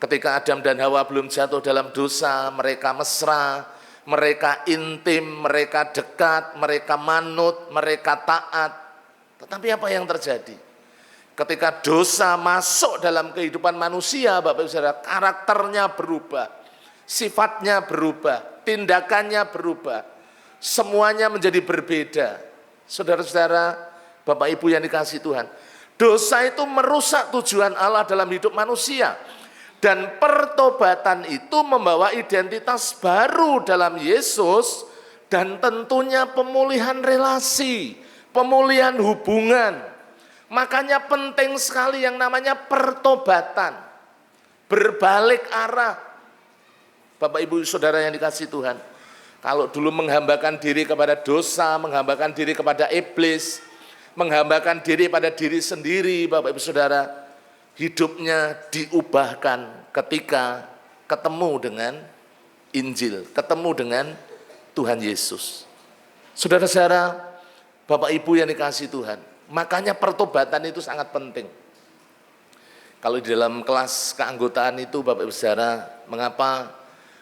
ketika Adam dan Hawa belum jatuh dalam dosa, mereka mesra, mereka intim, mereka dekat, mereka manut, mereka taat. Tetapi apa yang terjadi? Ketika dosa masuk dalam kehidupan manusia, Bapak Ibu Saudara, karakternya berubah, sifatnya berubah, tindakannya berubah, semuanya menjadi berbeda. Saudara-saudara, Bapak Ibu yang dikasihi Tuhan, dosa itu merusak tujuan Allah dalam hidup manusia. Dan pertobatan itu membawa identitas baru dalam Yesus, dan tentunya pemulihan relasi, pemulihan hubungan. Makanya penting sekali yang namanya pertobatan, berbalik arah. Bapak Ibu Saudara yang dikasihi Tuhan, kalau dulu menghambakan diri kepada dosa, menghambakan diri kepada iblis, menghambakan diri pada diri sendiri, Bapak Ibu Saudara, hidupnya diubahkan ketika ketemu dengan Injil, ketemu dengan Tuhan Yesus. Saudara-saudara, Bapak Ibu yang dikasihi Tuhan, makanya pertobatan itu sangat penting. Kalau di dalam kelas keanggotaan itu Bapak Ibu Saudara, mengapa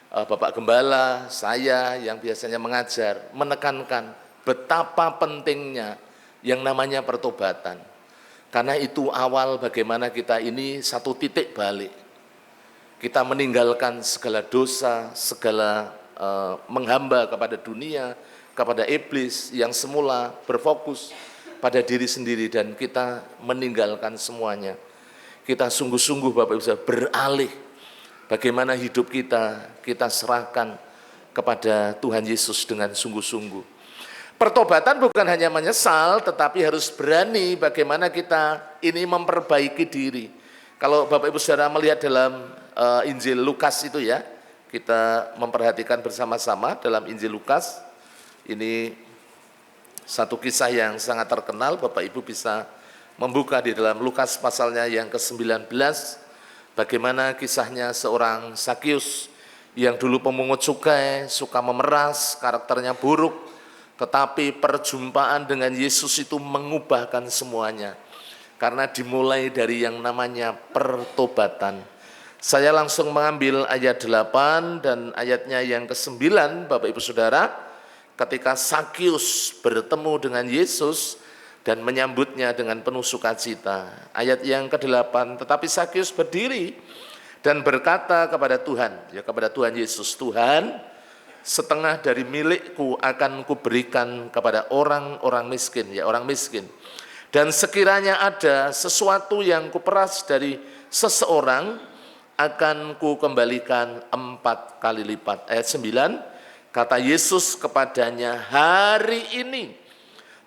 Bapak Gembala, saya yang biasanya mengajar, menekankan betapa pentingnya yang namanya pertobatan. Karena itu awal bagaimana kita ini satu titik balik. Kita meninggalkan segala dosa, segala menghamba kepada dunia, kepada iblis yang semula berfokus pada diri sendiri, dan kita meninggalkan semuanya. Kita sungguh-sungguh Bapak Ibu Saudara beralih bagaimana hidup kita serahkan kepada Tuhan Yesus dengan sungguh-sungguh. Pertobatan bukan hanya menyesal, tetapi harus berani bagaimana kita ini memperbaiki diri. Kalau Bapak Ibu Saudara melihat dalam Injil Lukas itu ya, kita memperhatikan bersama-sama dalam Injil Lukas, ini satu kisah yang sangat terkenal. Bapak Ibu bisa membuka di dalam Lukas pasalnya yang ke-19, bagaimana kisahnya seorang Sakius yang dulu pemungut cukai, suka memeras, karakternya buruk, tetapi perjumpaan dengan Yesus itu mengubahkan semuanya. Karena dimulai dari yang namanya pertobatan. Saya langsung mengambil ayat 8 dan ayatnya yang ke-9, Bapak Ibu Saudara, ketika Sakius bertemu dengan Yesus dan menyambutnya dengan penuh sukacita. Ayat yang ke-8, tetapi Sakius berdiri dan berkata kepada Tuhan, ya kepada Tuhan Yesus, Tuhan, setengah dari milikku akan kuberikan kepada orang-orang miskin, ya orang miskin. Dan sekiranya ada sesuatu yang kuperas dari seseorang, akan kukembalikan 4 kali lipat. Ayat 9, kata Yesus kepadanya, hari ini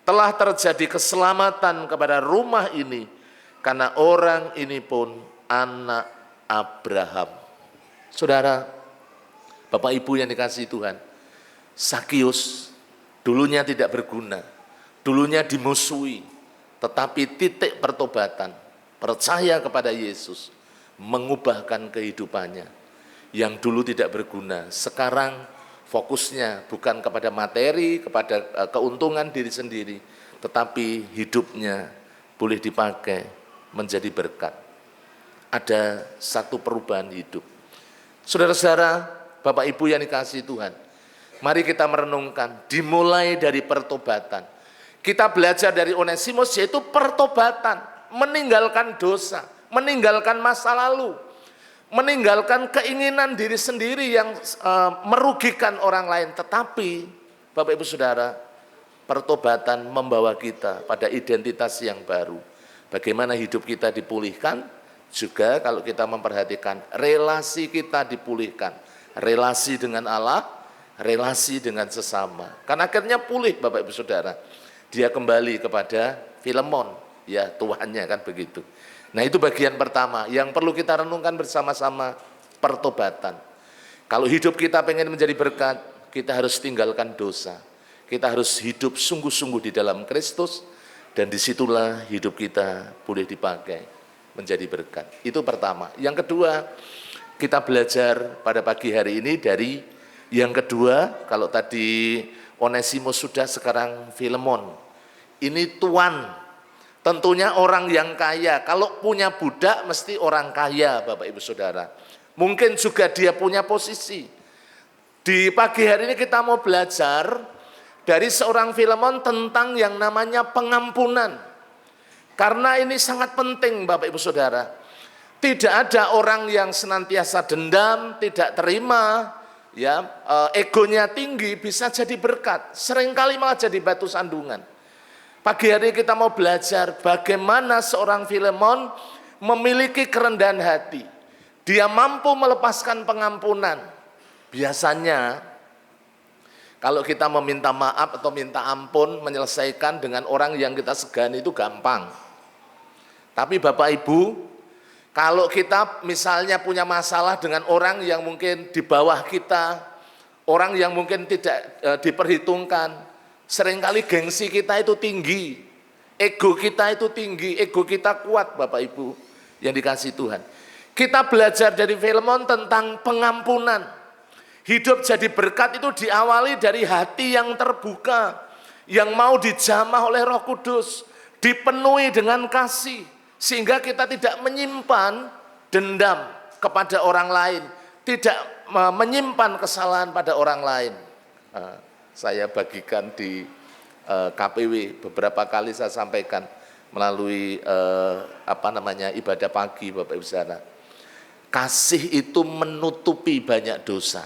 telah terjadi keselamatan kepada rumah ini, karena orang ini pun anak Abraham. Saudara, Bapak Ibu yang dikasihi Tuhan, Sakius dulunya tidak berguna, dulunya dimusuhi, tetapi titik pertobatan, percaya kepada Yesus, mengubahkan kehidupannya. Yang dulu tidak berguna, sekarang fokusnya bukan kepada materi, kepada keuntungan diri sendiri, tetapi hidupnya boleh dipakai menjadi berkat. Ada satu perubahan hidup. Saudara-saudara, Bapak Ibu yang dikasihi Tuhan, mari kita merenungkan, dimulai dari pertobatan. Kita belajar dari Onesimus, yaitu pertobatan, meninggalkan dosa, meninggalkan masa lalu, meninggalkan keinginan diri sendiri yang merugikan orang lain. Tetapi Bapak Ibu Saudara, pertobatan membawa kita pada identitas yang baru. Bagaimana hidup kita dipulihkan, juga kalau kita memperhatikan relasi kita dipulihkan. Relasi dengan Allah, relasi dengan sesama. Karena akhirnya pulih Bapak Ibu Saudara. Dia kembali kepada Filemon, ya tuannya kan begitu. Nah itu bagian pertama yang perlu kita renungkan bersama-sama, pertobatan. Kalau hidup kita pengen menjadi berkat, kita harus tinggalkan dosa. Kita harus hidup sungguh-sungguh di dalam Kristus, dan disitulah hidup kita boleh dipakai menjadi berkat. Itu pertama. Yang kedua, kita belajar pada pagi hari ini dari yang kedua, kalau tadi Onesimus sudah, sekarang Filemon. Ini tuan. Tentunya orang yang kaya, kalau punya budak mesti orang kaya Bapak Ibu Saudara. Mungkin juga dia punya posisi. Di pagi hari ini kita mau belajar dari seorang Filemon tentang yang namanya pengampunan. Karena ini sangat penting Bapak Ibu Saudara. Tidak ada orang yang senantiasa dendam, tidak terima, ya egonya tinggi, bisa jadi berkat. Seringkali malah jadi batu sandungan. Pagi hari kita mau belajar bagaimana seorang Filemon memiliki kerendahan hati. Dia mampu melepaskan pengampunan. Biasanya kalau kita meminta maaf atau minta ampun, menyelesaikan dengan orang yang kita segani itu gampang. Tapi Bapak Ibu, kalau kita misalnya punya masalah dengan orang yang mungkin di bawah kita, orang yang mungkin tidak diperhitungkan, seringkali gengsi kita itu tinggi. Ego kita itu tinggi, ego kita kuat Bapak Ibu yang dikasihi Tuhan. Kita belajar dari Filemon tentang pengampunan. Hidup jadi berkat itu diawali dari hati yang terbuka, yang mau dijamah oleh Roh Kudus, dipenuhi dengan kasih, sehingga kita tidak menyimpan dendam kepada orang lain, tidak menyimpan kesalahan pada orang lain. Saya bagikan di KPW beberapa kali saya sampaikan melalui ibadah pagi Bapak Ibu Saudara. Kasih itu menutupi banyak dosa.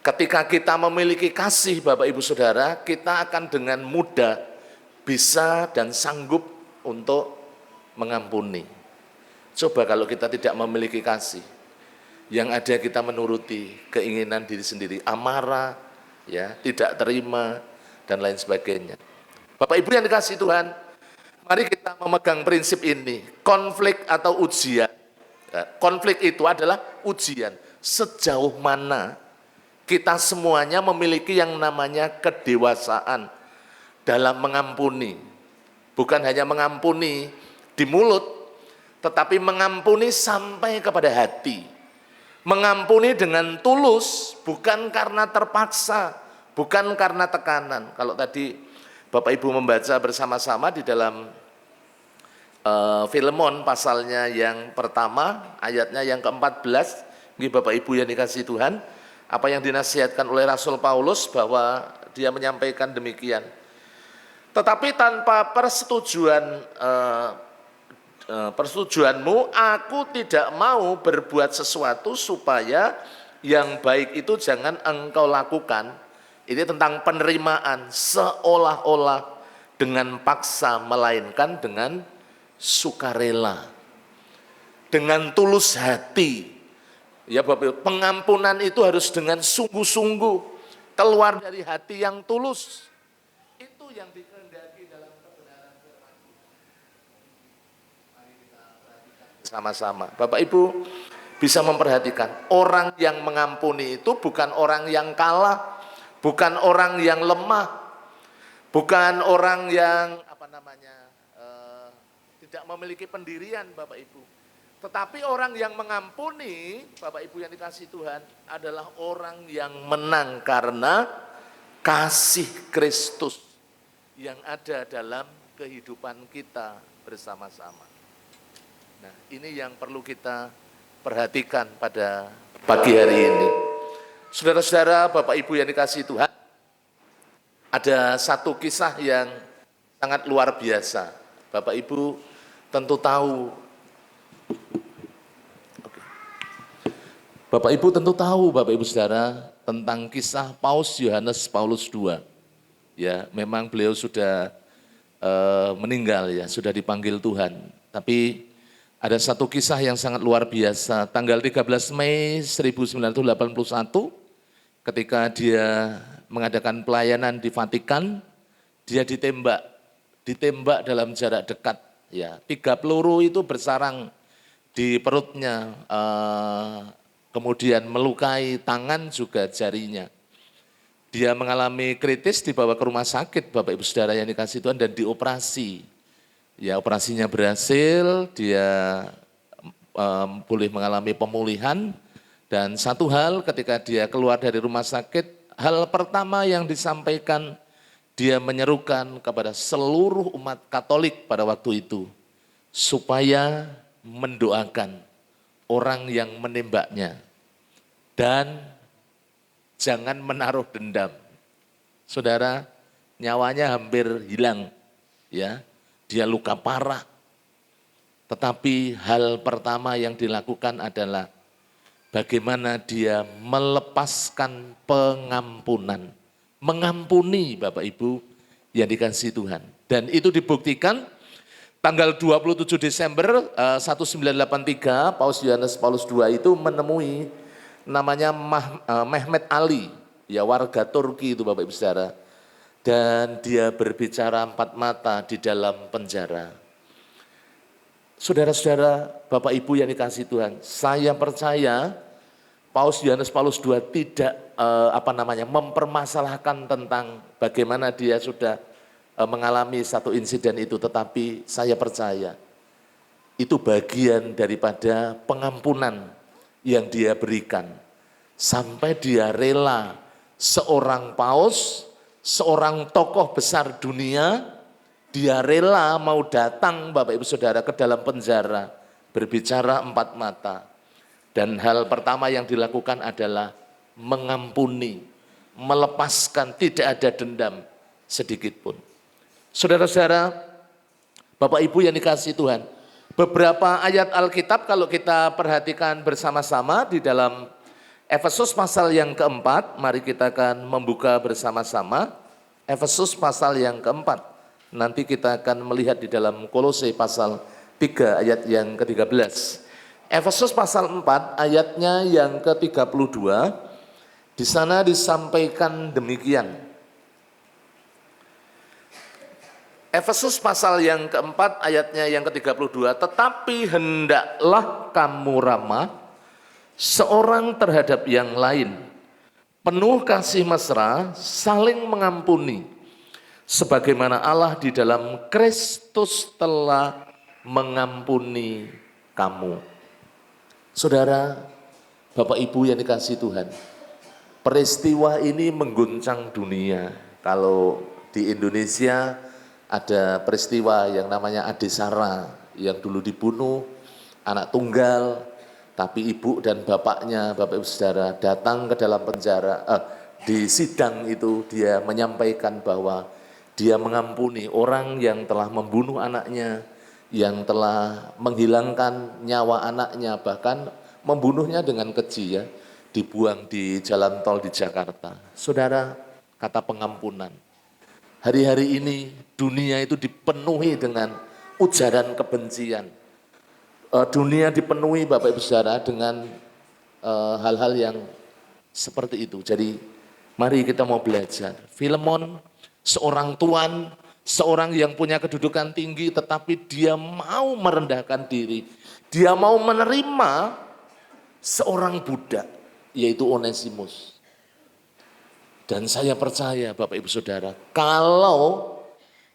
Ketika kita memiliki kasih Bapak Ibu Saudara, kita akan dengan mudah bisa dan sanggup untuk mengampuni. Coba kalau kita tidak memiliki kasih, yang ada kita menuruti keinginan diri sendiri, amarah, ya, tidak terima dan lain sebagainya. Bapak Ibu yang dikasihi Tuhan, mari kita memegang prinsip ini, konflik atau ujian. Konflik itu adalah ujian. Sejauh mana kita semuanya memiliki yang namanya kedewasaan dalam mengampuni. Bukan hanya mengampuni di mulut, tetapi mengampuni sampai kepada hati. Mengampuni dengan tulus, bukan karena terpaksa, bukan karena tekanan. Kalau tadi Bapak Ibu membaca bersama-sama di dalam Filemon pasalnya yang pertama, ayatnya yang ke-14, ini Bapak Ibu yang dikasihi Tuhan, apa yang dinasihatkan oleh Rasul Paulus bahwa dia menyampaikan demikian. Tetapi tanpa persetujuanmu, aku tidak mau berbuat sesuatu supaya yang baik itu jangan engkau lakukan. Ini tentang penerimaan, seolah-olah dengan paksa, melainkan dengan sukarela, dengan tulus hati. Ya Bapak Ibu, pengampunan itu harus dengan sungguh-sungguh, keluar dari hati yang tulus. Itu yang dikehendaki dalam kebenaran firman. Mari kita perhatikan sama-sama. Bapak Ibu bisa memperhatikan, orang yang mengampuni itu bukan orang yang kalah, bukan orang yang lemah, bukan orang yang tidak memiliki pendirian Bapak Ibu. Tetapi orang yang mengampuni, Bapak Ibu yang dikasihi Tuhan, adalah orang yang menang karena kasih Kristus yang ada dalam kehidupan kita bersama-sama. Nah, ini yang perlu kita perhatikan pada pagi hari ini. Saudara-saudara, Bapak Ibu yang dikasihi Tuhan, ada satu kisah yang sangat luar biasa. Bapak Ibu tentu tahu. Bapak Ibu tentu tahu, Bapak Ibu Saudara, tentang kisah Paus Yohanes Paulus II. Ya, memang beliau sudah meninggal ya, sudah dipanggil Tuhan. Tapi ada satu kisah yang sangat luar biasa. Tanggal 13 Mei 1981, ketika dia mengadakan pelayanan di Vatikan, dia ditembak dalam jarak dekat. Ya, 3 peluru itu bersarang di perutnya, kemudian melukai tangan juga jarinya. Dia mengalami kritis, dibawa ke rumah sakit Bapak Ibu Saudara yang dikasihi Tuhan dan dioperasi. Ya, operasinya berhasil, dia boleh mengalami pemulihan. Dan satu hal ketika dia keluar dari rumah sakit, hal pertama yang disampaikan, dia menyerukan kepada seluruh umat Katolik pada waktu itu, supaya mendoakan orang yang menembaknya dan jangan menaruh dendam. Saudara, nyawanya hampir hilang, ya, dia luka parah. Tetapi hal pertama yang dilakukan adalah bagaimana dia melepaskan pengampunan. Mengampuni Bapak Ibu yang dikasihi Tuhan. Dan itu dibuktikan tanggal 27 Desember 1983, Paus Yohanes Paulus II itu menemui namanya Mehmet Ali, ya warga Turki itu Bapak Ibu Saudara. Dan dia berbicara 4 mata di dalam penjara. Saudara-saudara, Bapak Ibu yang dikasihi Tuhan, saya percaya Paus Yohanes Paulus II tidak mempermasalahkan tentang bagaimana dia sudah mengalami satu insiden itu, tetapi saya percaya itu bagian daripada pengampunan yang dia berikan. Sampai dia rela seorang paus, seorang tokoh besar dunia, dia rela mau datang Bapak Ibu Saudara ke dalam penjara, berbicara empat mata. Dan hal pertama yang dilakukan adalah mengampuni, melepaskan, tidak ada dendam sedikit pun. Saudara-saudara, Bapak Ibu yang dikasihi Tuhan, beberapa ayat Alkitab kalau kita perhatikan bersama-sama di dalam Efesus pasal yang keempat, mari kita akan membuka bersama-sama Efesus pasal yang keempat. Nanti kita akan melihat di dalam Kolose pasal 3 ayat yang ke-13. Efesus pasal 4 ayatnya yang ke-32, di sana disampaikan demikian. Efesus pasal yang keempat ayatnya yang ke-32, tetapi hendaklah kamu ramah seorang terhadap yang lain, penuh kasih mesra, saling mengampuni, sebagaimana Allah di dalam Kristus telah mengampuni kamu. Saudara, Bapak Ibu yang dikasihi Tuhan, peristiwa ini mengguncang dunia. Kalau di Indonesia ada peristiwa yang namanya Adesara yang dulu dibunuh, anak tunggal, tapi ibu dan bapaknya, Bapak Ibu Saudara, datang ke dalam penjara, di sidang itu dia menyampaikan bahwa dia mengampuni orang yang telah membunuh anaknya, yang telah menghilangkan nyawa anaknya, bahkan membunuhnya dengan keji ya, dibuang di jalan tol di Jakarta. Saudara, kata pengampunan. Hari-hari ini dunia itu dipenuhi dengan ujaran kebencian. Dunia dipenuhi Bapak Ibu Saudara dengan hal-hal yang seperti itu. Jadi mari kita mau belajar. Filemon, seorang tuan, seorang yang punya kedudukan tinggi, tetapi dia mau merendahkan diri. Dia mau menerima seorang budak, yaitu Onesimus. Dan saya percaya Bapak Ibu Saudara, kalau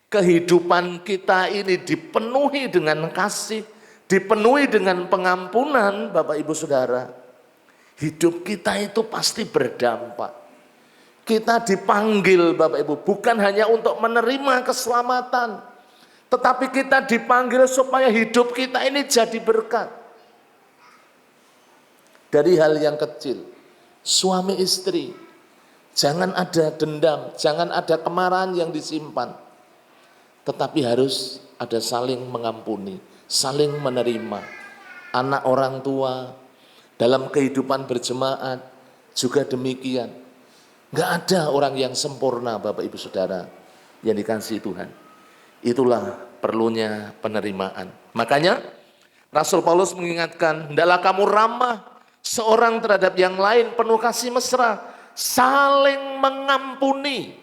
kehidupan kita ini dipenuhi dengan kasih, dipenuhi dengan pengampunan Bapak Ibu Saudara, hidup kita itu pasti berdampak. Kita dipanggil Bapak Ibu bukan hanya untuk menerima keselamatan, tetapi kita dipanggil supaya hidup kita ini jadi berkat. Dari hal yang kecil, suami istri, jangan ada dendam, jangan ada kemarahan yang disimpan. Tetapi harus ada saling mengampuni, saling menerima. Anak orang tua, dalam kehidupan berjemaat juga demikian. Enggak ada orang yang sempurna Bapak Ibu Saudara yang dikasihi Tuhan. Itulah perlunya penerimaan. Makanya Rasul Paulus mengingatkan, hendaklah kamu ramah seorang terhadap yang lain, penuh kasih mesra, saling mengampuni.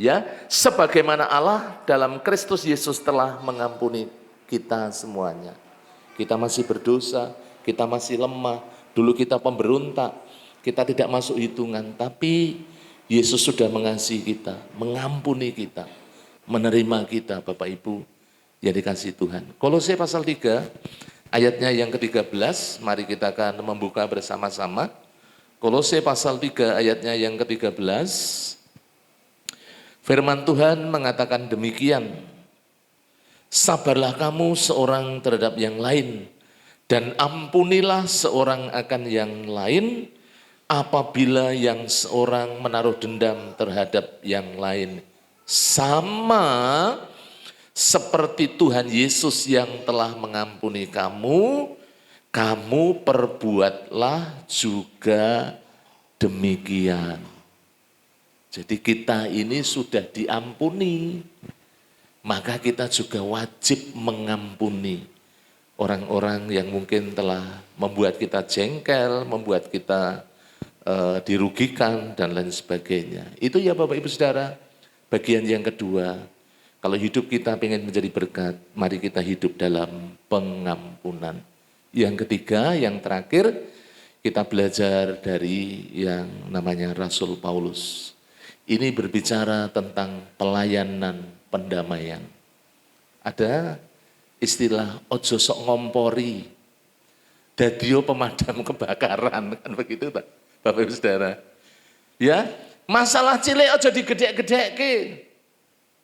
Ya, sebagaimana Allah dalam Kristus Yesus telah mengampuni kita semuanya. Kita masih berdosa, kita masih lemah, dulu kita pemberontak, kita tidak masuk hitungan, tapi Yesus sudah mengasihi kita, mengampuni kita, menerima kita Bapak Ibu yang dikasihi Tuhan. Kolose pasal 3 ayatnya yang ke-13, mari kita akan membuka bersama-sama. Kolose pasal 3 ayatnya yang ke-13, firman Tuhan mengatakan demikian, sabarlah kamu seorang terhadap yang lain, dan ampunilah seorang akan yang lain, apabila yang seorang menaruh dendam terhadap yang lain. Sama seperti Tuhan Yesus yang telah mengampuni kamu, kamu perbuatlah juga demikian. Jadi kita ini sudah diampuni, maka kita juga wajib mengampuni orang-orang yang mungkin telah membuat kita jengkel, membuat kita dirugikan dan lain sebagainya. Itu ya Bapak Ibu Saudara, bagian yang kedua. Kalau hidup kita ingin menjadi berkat, mari kita hidup dalam pengampunan. Yang ketiga, yang terakhir, kita belajar dari yang namanya Rasul Paulus. Ini berbicara tentang pelayanan pendamaian. Ada istilah ojo sok ngompori, dadio pemadam kebakaran, kan begitu Pak, Bapak Ibu Saudara. Ya, masalah cilik ojo digedek-gedeke.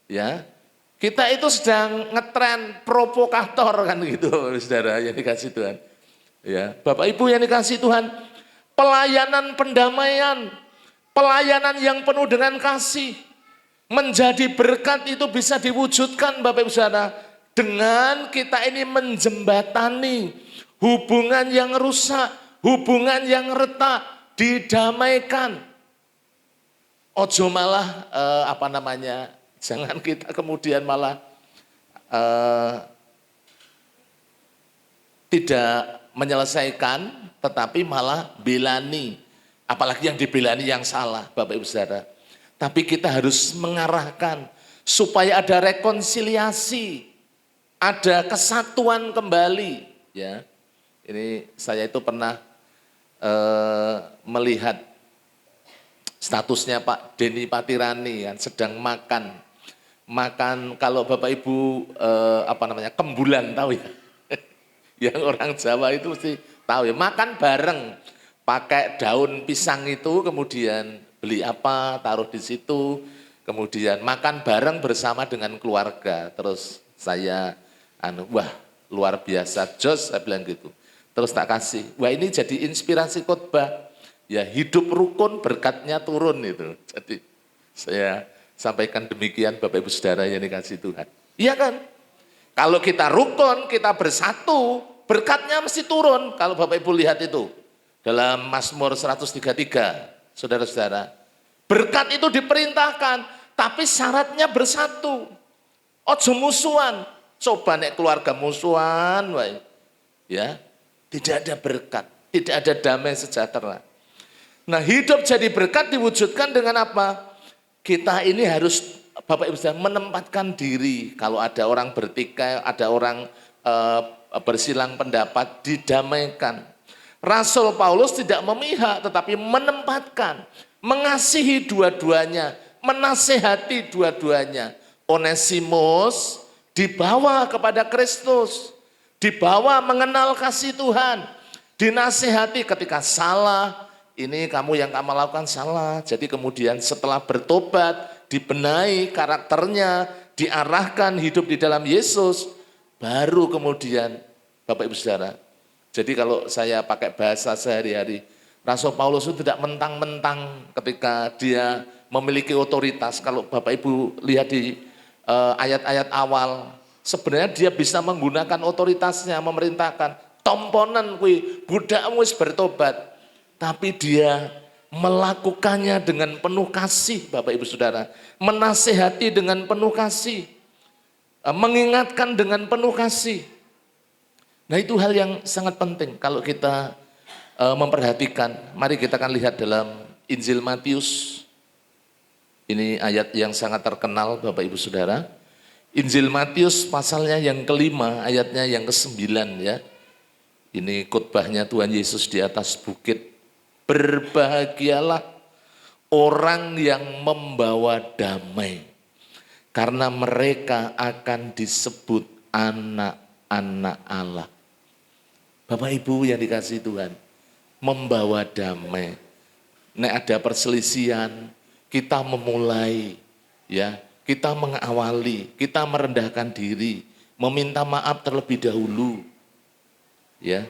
Ya, kita itu sedang ngetren provokator kan gitu, Bapak Ibu Saudara yang dikasih Tuhan. Ya, Bapak Ibu yang dikasih Tuhan, pelayanan pendamaian, pelayanan yang penuh dengan kasih, menjadi berkat itu bisa diwujudkan Bapak Ibu Saudara dengan kita ini menjembatani hubungan yang rusak, hubungan yang retak didamaikan. Ojo malah jangan kita kemudian malah tidak menyelesaikan, tetapi malah belani. Apalagi yang dibelani yang salah, Bapak Ibu Saudara. Tapi kita harus mengarahkan supaya ada rekonsiliasi, ada kesatuan kembali. Ya, ini saya itu pernah melihat statusnya Pak Denny Patirani kan sedang makan kalau Bapak Ibu kembulan tahu ya. Yang orang Jawa itu mesti tahu ya, makan bareng pakai daun pisang itu, kemudian beli apa taruh di situ, kemudian makan bareng bersama dengan keluarga. Terus saya wah luar biasa jos, saya bilang gitu. Terus tak kasih, wah ini jadi inspirasi khotbah. Ya hidup rukun berkatnya turun itu. Jadi saya sampaikan demikian Bapak Ibu Saudara yang dikasih Tuhan. Iya kan? Kalau kita rukun, kita bersatu, berkatnya mesti turun. Kalau Bapak Ibu lihat itu dalam Mazmur 133, saudara-saudara. Berkat itu diperintahkan, tapi syaratnya bersatu. Ojo musuhan. Coba nek keluarga musuhan, ya, tidak ada berkat, tidak ada damai sejahtera. Nah, hidup jadi berkat diwujudkan dengan apa? Kita ini harus, Bapak Ibu Saudara, menempatkan diri. Kalau ada orang bertikai, ada orang bersilang pendapat, didamaikan. Rasul Paulus tidak memihak, tetapi menempatkan, mengasihi dua-duanya, menasehati dua-duanya. Onesimus dibawa kepada Kristus, dibawa mengenal kasih Tuhan, dinasehati ketika salah. Ini kamu yang kamu lakukan salah. Jadi kemudian setelah bertobat, dibenahi karakternya, diarahkan hidup di dalam Yesus, baru kemudian Bapak Ibu Saudara. Jadi kalau saya pakai bahasa sehari-hari, Rasul Paulus itu tidak mentang-mentang ketika dia memiliki otoritas. Kalau Bapak Ibu lihat di ayat-ayat awal, sebenarnya dia bisa menggunakan otoritasnya, memerintahkan, tomponan kui, budakmu wis bertobat. Tapi dia melakukannya dengan penuh kasih, Bapak Ibu Saudara. Menasehati dengan penuh kasih. Mengingatkan dengan penuh kasih. Nah itu hal yang sangat penting kalau kita memperhatikan. Mari kita akan lihat dalam Injil Matius. Ini ayat yang sangat terkenal Bapak Ibu Saudara. Injil Matius pasalnya yang kelima, ayatnya yang ke-9 ya. Ini khotbahnya Tuhan Yesus di atas bukit. Berbahagialah orang yang membawa damai, karena mereka akan disebut anak-anak Allah. Bapak Ibu yang dikasihi Tuhan, membawa damai. Nek ada perselisihan, kita memulai, ya, kita mengawali, kita merendahkan diri, meminta maaf terlebih dahulu, ya.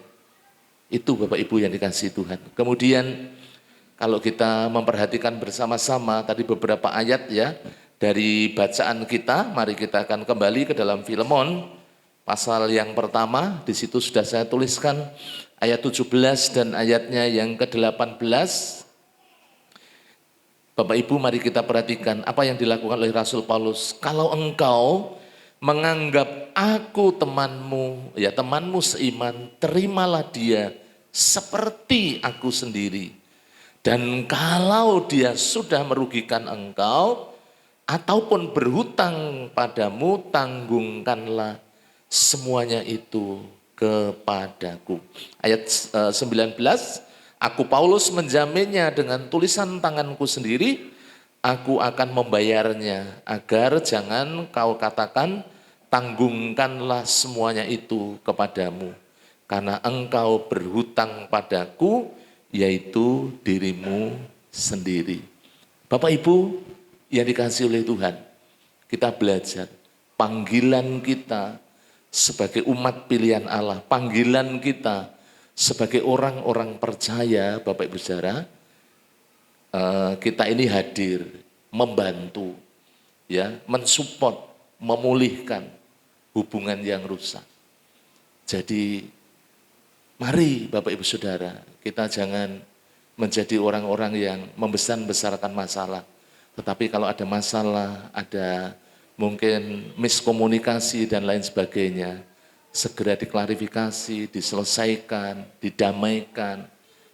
Itu Bapak Ibu yang dikasihi Tuhan. Kemudian kalau kita memperhatikan bersama-sama tadi beberapa ayat ya dari bacaan kita, mari kita akan kembali ke dalam Filemon pasal yang pertama. Di situ sudah saya tuliskan ayat 17 dan ayatnya yang ke-18. Bapak Ibu mari kita perhatikan apa yang dilakukan oleh Rasul Paulus. Kalau engkau menganggap aku temanmu, ya temanmu seiman, terimalah dia seperti aku sendiri. Dan kalau dia sudah merugikan engkau, ataupun berhutang padamu, tanggungkanlah semuanya itu kepadaku. Ayat 19, aku Paulus menjaminnya dengan tulisan tanganku sendiri, aku akan membayarnya, agar jangan kau katakan, tanggungkanlah semuanya itu kepadamu, karena engkau berhutang padaku, yaitu dirimu sendiri. Bapak Ibu yang dikasihi oleh Tuhan, kita belajar panggilan kita sebagai umat pilihan Allah, panggilan kita sebagai orang-orang percaya, Bapak Ibu Saudara, kita ini hadir, membantu, ya, mensupport, memulihkan hubungan yang rusak. Jadi mari Bapak Ibu Saudara, kita jangan menjadi orang-orang yang membesar-besarkan masalah. Tetapi kalau ada masalah, ada mungkin miskomunikasi dan lain sebagainya, segera diklarifikasi, diselesaikan, didamaikan,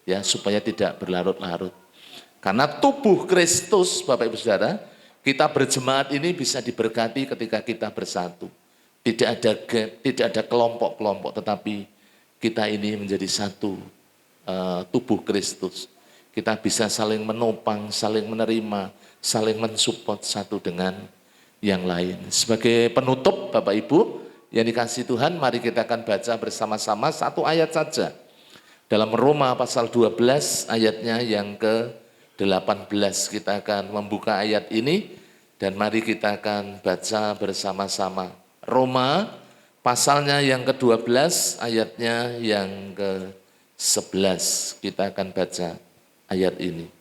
ya, supaya tidak berlarut-larut. Karena tubuh Kristus, Bapak Ibu Saudara, kita berjemaat ini bisa diberkati ketika kita bersatu. Tidak ada kelompok-kelompok, tetapi kita ini menjadi satu tubuh Kristus. Kita bisa saling menopang, saling menerima, saling mensupport satu dengan yang lain. Sebagai penutup, Bapak Ibu yang dikasihi Tuhan, mari kita akan baca bersama-sama satu ayat saja. Dalam Roma pasal 12 ayatnya yang ke-18, kita akan membuka ayat ini dan mari kita akan baca bersama-sama. Roma pasalnya yang ke-12 ayatnya yang ke-11, kita akan baca ayat ini.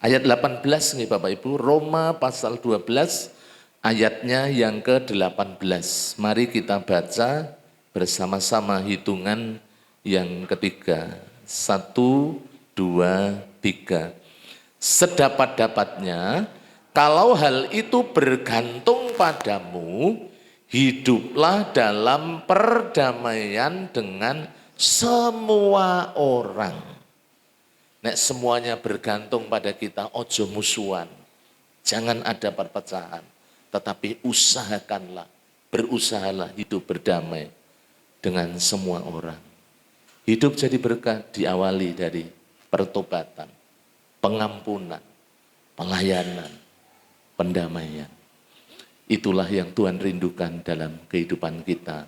Ayat 18 nih Bapak Ibu, Roma pasal 12 ayatnya yang ke-18. Mari kita baca bersama-sama hitungan yang ketiga. 1, 2, 3. Sedapat-dapatnya, kalau hal itu bergantung padamu, hiduplah dalam perdamaian dengan semua orang. Nek semuanya bergantung pada kita, ojo musuhan. Jangan ada perpecahan. Tetapi berusahalah hidup berdamai dengan semua orang. Hidup jadi berkat diawali dari pertobatan, pengampunan, pelayanan, pendamaian. Itulah yang Tuhan rindukan dalam kehidupan kita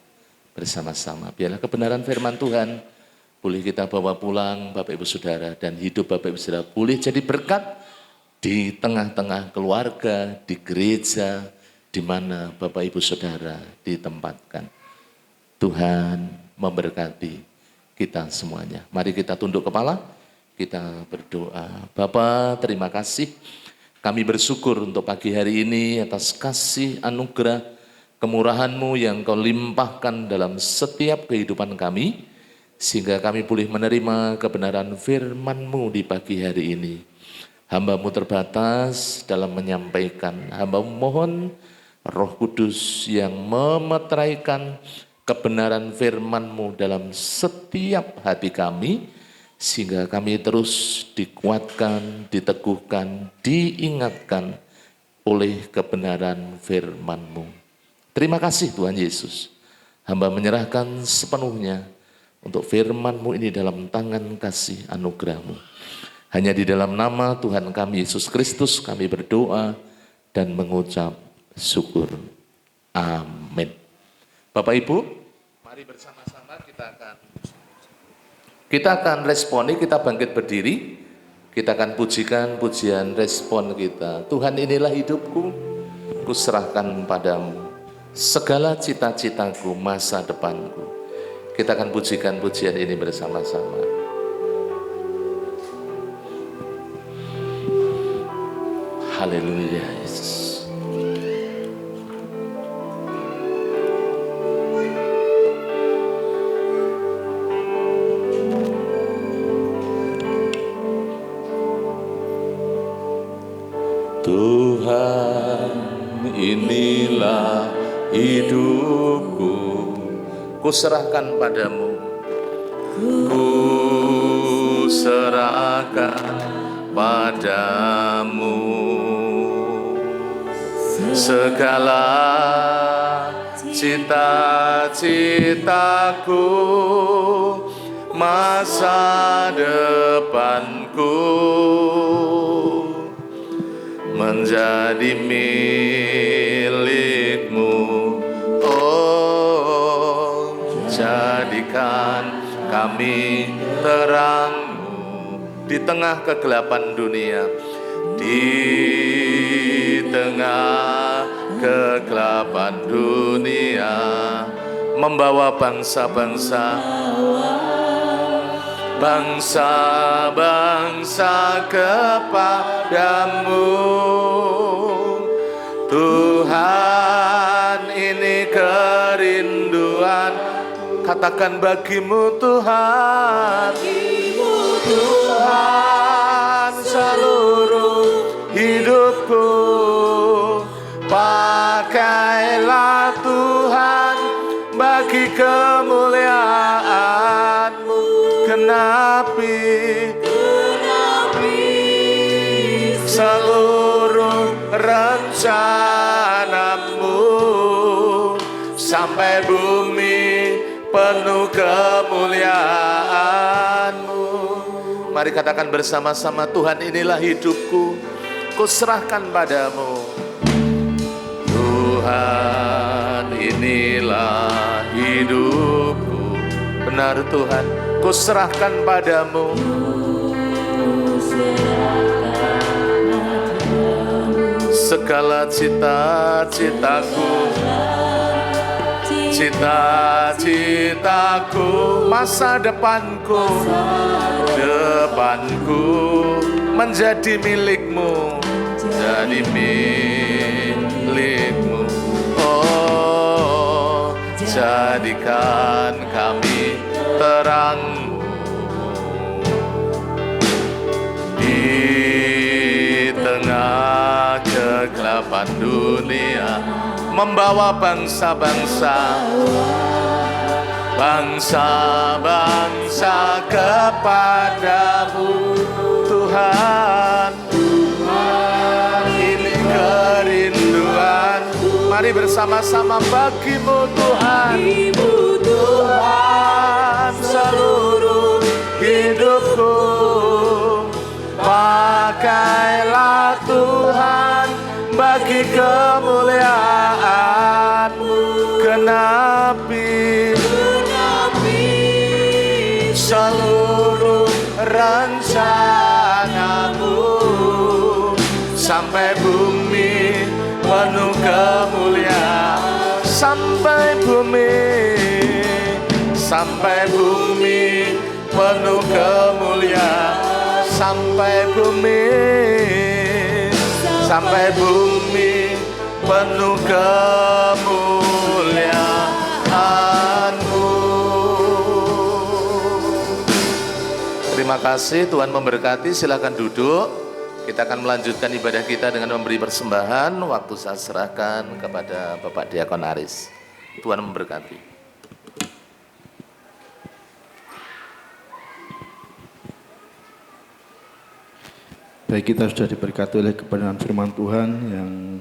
bersama-sama. Biarlah kebenaran firman Tuhan boleh kita bawa pulang Bapak Ibu Saudara, dan hidup Bapak Ibu Saudara boleh jadi berkat di tengah-tengah keluarga, di gereja, di mana Bapak Ibu Saudara ditempatkan. Tuhan memberkati kita semuanya. Mari kita tunduk kepala, kita berdoa. Bapa, terima kasih. Kami bersyukur untuk pagi hari ini atas kasih anugerah kemurahan-Mu yang Kau limpahkan dalam setiap kehidupan kami, sehingga kami boleh menerima kebenaran firman-Mu di pagi hari ini. Hamba-Mu terbatas dalam menyampaikan. Hamba-Mu mohon Roh Kudus yang memeteraikan kebenaran firman-Mu dalam setiap hati kami, sehingga kami terus dikuatkan, diteguhkan, diingatkan oleh kebenaran firman-Mu. Terima kasih Tuhan Yesus. Hamba menyerahkan sepenuhnya untuk firman-Mu ini dalam tangan kasih anugerah-Mu. Hanya di dalam nama Tuhan kami Yesus Kristus kami berdoa dan mengucap syukur. Amin. Bapak Ibu, mari bersama-sama kita akan responi, kita bangkit berdiri, kita akan pujikan pujian respon kita. Tuhan, inilah hidupku, kuserahkan padamu segala cita-citaku, masa depanku. Kita akan pujikan pujian ini bersama-sama. Haleluya Yesus. Tuhan, inilah hidupku, kuserahkan padamu, kuserahkan padamu segala cita-citaku, masa depanku menjadi milik-Mu. Oh, jadikan kami terang-Mu di tengah kegelapan dunia, di tengah kegelapan dunia, membawa bangsa-bangsa kepadamu. Tuhan, ini kerinduan, katakan bagimu Tuhan, Tuhan seluruh hidupku. Pakailah Tuhan bagi kemuliaan-Mu. Genapi seluruh rencana-Mu sampai bumi penuh kemuliaan-Mu. Mari katakan bersama-sama, Tuhan, inilah hidupku, kuserahkan padamu. Tuhan, inilah hidupku. Benar Tuhan, kuserahkan padamu. Segala cita-citaku, cita-citaku, masa depanku, menjadi milik-Mu, jadi milik-Mu. Oh, jadikan kami terang di tengah kegelapan dunia, membawa bangsa-bangsa kepadamu. Tuhan, ini kerinduan. Mari bersama-sama bagimu Tuhan, Tuhan seluruh hidupku. Pakailah Tuhan bagi kemuliaan-Mu. Genapi seluruh rencana-Mu sampai bumi penuh kemuliaan. Sampai bumi penuh kemuliaan. Sampai bumi penuh kemuliaan-Mu. Terima kasih, Tuhan memberkati. Silakan duduk. Kita akan melanjutkan ibadah kita dengan memberi persembahan. Waktu saya serahkan kepada Bapak Diakon Aris. Tuhan memberkati. Baik, kita sudah diberkati oleh kebenaran firman Tuhan yang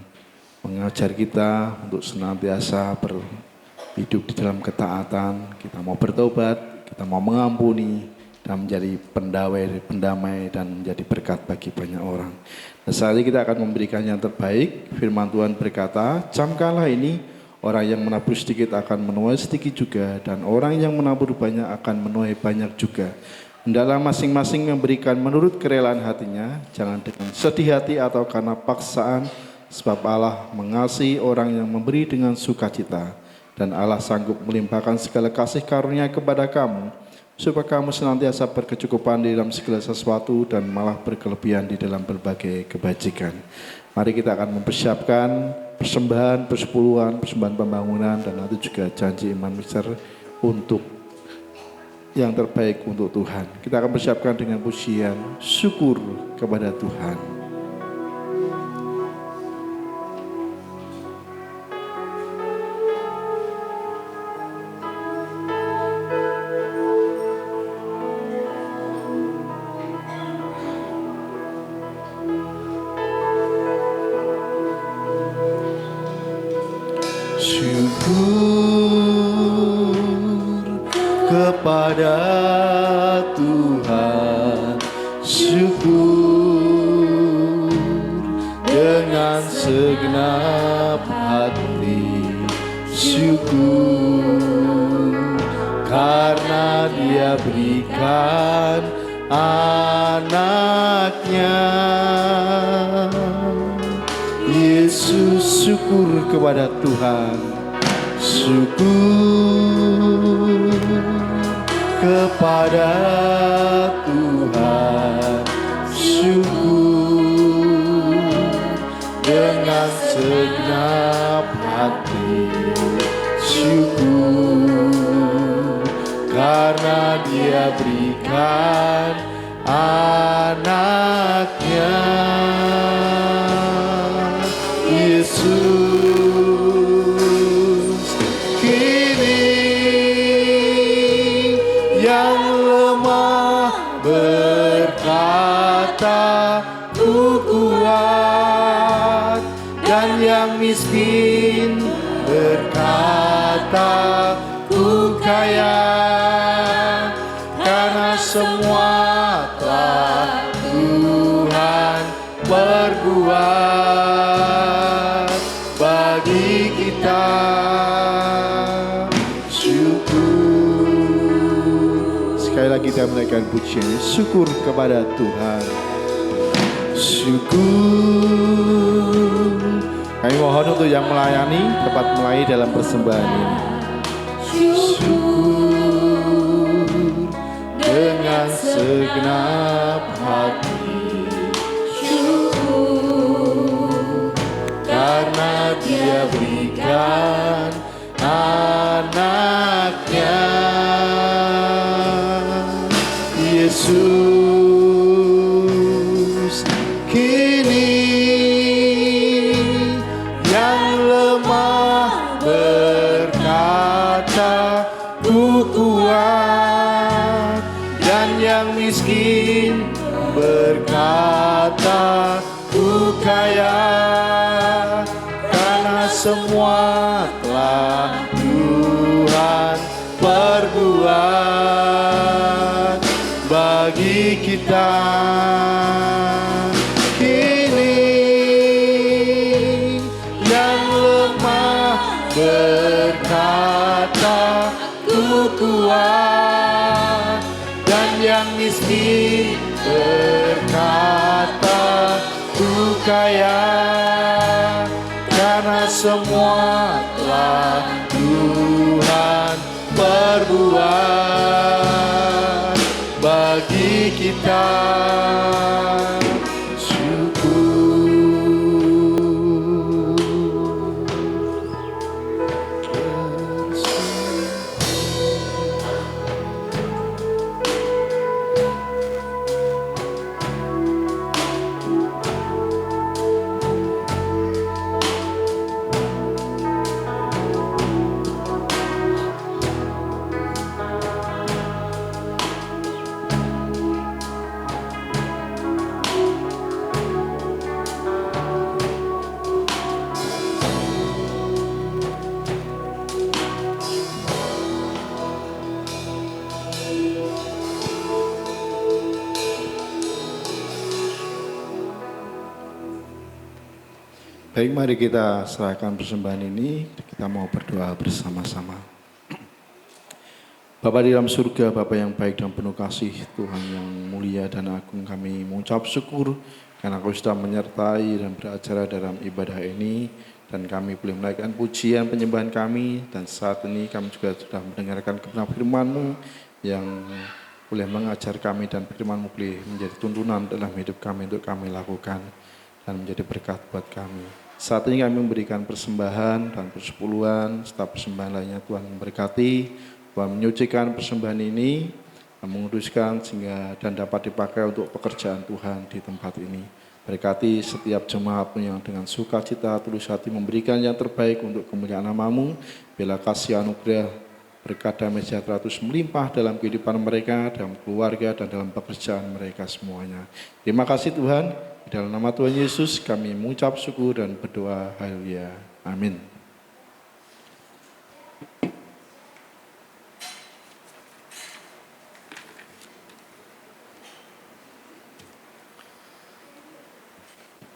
mengajar kita untuk senantiasa berhidup di dalam ketaatan. Kita mau bertobat, kita mau mengampuni, dan menjadi pendamai dan menjadi berkat bagi banyak orang. Dan saat ini kita akan memberikan yang terbaik. Firman Tuhan berkata, camkanlah ini, orang yang menabur sedikit akan menuai sedikit juga, dan orang yang menabur banyak akan menuai banyak juga. Hendaklah masing-masing memberikan menurut kerelaan hatinya, jangan dengan sedih hati atau karena paksaan, sebab Allah mengasihi orang yang memberi dengan sukacita, dan Allah sanggup melimpahkan segala kasih karunia kepada kamu, supaya kamu senantiasa berkecukupan di dalam segala sesuatu dan malah berkelebihan di dalam berbagai kebajikan. Mari kita akan mempersiapkan persembahan, persepuluhan, persembahan pembangunan, dan nanti juga janji iman besar untuk yang terbaik untuk Tuhan. Kita akan persiapkan dengan pujian syukur kepada Tuhan. Syukur kepada syukur karena Dia berikan anaknya. Yesus, syukur kepada Tuhan, syukur kepada Tuhan, syukur dengan segenap hati, syukur karena Dia berikan anaknya. Yesus, kini yang lemah berkata ku kuat, dan yang miskin berkata ku kaya, karena semua telah Tuhan berbuat bagi kita. Syukur. Sekali lagi kita menaikkan pujian, syukur kepada Tuhan, syukur. Kami mohon untuk yang melayani dapat melayani dalam persembahan ini. Syukur dengan segenap hati, syukur karena Dia berikan anaknya. Yesus, kini yang lemah berkata ku kuat, dan yang miskin berkata ku kaya, karena semua telah Tuhan perbuat bagi kita. Kini yang lemah berkata ku kuat, dan yang miskin berkata ku kaya, karena semua telah Tuhan perbuat bagi kita. Baik, mari kita serahkan persembahan ini, kita mau berdoa bersama-sama. Bapa di dalam surga, Bapa yang baik dan penuh kasih, Tuhan yang mulia dan agung, kami mengucap syukur karena Kau sudah menyertai dan beracara dalam ibadah ini, dan kami boleh menaikkan pujian penyembahan kami, dan saat ini kami juga sudah mendengarkan kebenaran firman-Mu yang boleh mengajar kami, dan firman-Mu boleh menjadi tuntunan dalam hidup kami untuk kami lakukan dan menjadi berkat buat kami. Saat ini kami memberikan persembahan dan persepuluhan, serta persembahan lainnya. Tuhan memberkati, Tuhan menyucikan persembahan ini, menguduskan sehingga dan dapat dipakai untuk pekerjaan Tuhan di tempat ini. Berkati setiap jemaat-Mu yang dengan sukacita, tulus hati memberikan yang terbaik untuk kemuliaan nama-Mu. Bila kasih anugerah, berkat damai sejahtera terus melimpah dalam kehidupan mereka, dalam keluarga, dan dalam pekerjaan mereka semuanya. Terima kasih Tuhan. Di dalam nama Tuhan Yesus kami mengucap syukur dan berdoa. Haleluya. Amin.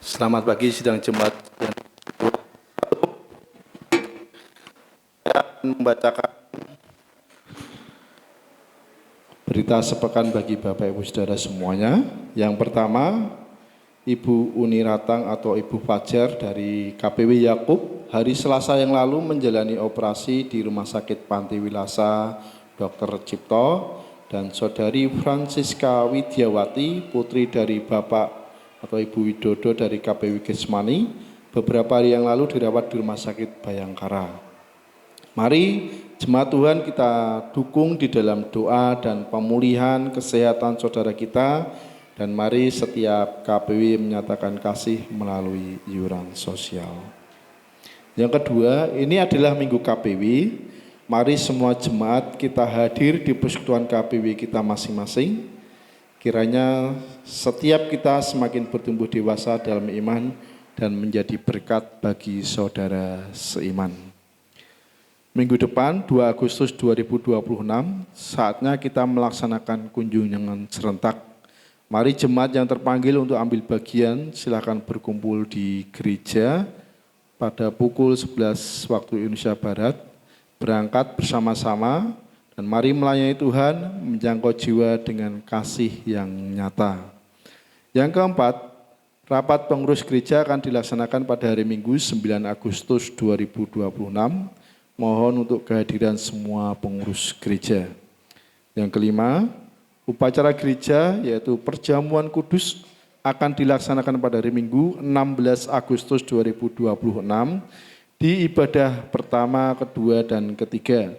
Selamat pagi sidang jemaat. membacakan berita sepekan bagi Bapak Ibu Saudara semuanya. Yang pertama, Ibu Uni Ratang atau Ibu Fajar dari KPW Yakub hari Selasa yang lalu menjalani operasi di Rumah Sakit Panti Wilasa Dr. Cipto, dan Saudari Francisca Widiawati, putri dari Bapak atau Ibu Widodo dari KPW Gesmani, beberapa hari yang lalu dirawat di Rumah Sakit Bayangkara. Mari jemaat Tuhan kita dukung di dalam doa dan pemulihan kesehatan saudara kita, dan mari setiap KPW menyatakan kasih melalui iuran sosial. Yang kedua, ini adalah Minggu KPW. Mari semua jemaat kita hadir di persekutuan KPW kita masing-masing. Kiranya setiap kita semakin bertumbuh dewasa dalam iman dan menjadi berkat bagi saudara seiman. Minggu depan 2 Agustus 2026 saatnya kita melaksanakan kunjungan serentak. Mari jemaat yang terpanggil untuk ambil bagian silakan berkumpul di gereja pada pukul 11 waktu Indonesia Barat. Berangkat bersama-sama dan mari melayani Tuhan, menjangkau jiwa dengan kasih yang nyata. Yang keempat, rapat pengurus gereja akan dilaksanakan pada hari Minggu 9 Agustus 2026. Mohon untuk kehadiran semua pengurus gereja. Yang kelima, upacara gereja yaitu perjamuan kudus akan dilaksanakan pada hari Minggu 16 Agustus 2026 di ibadah pertama, kedua, dan ketiga.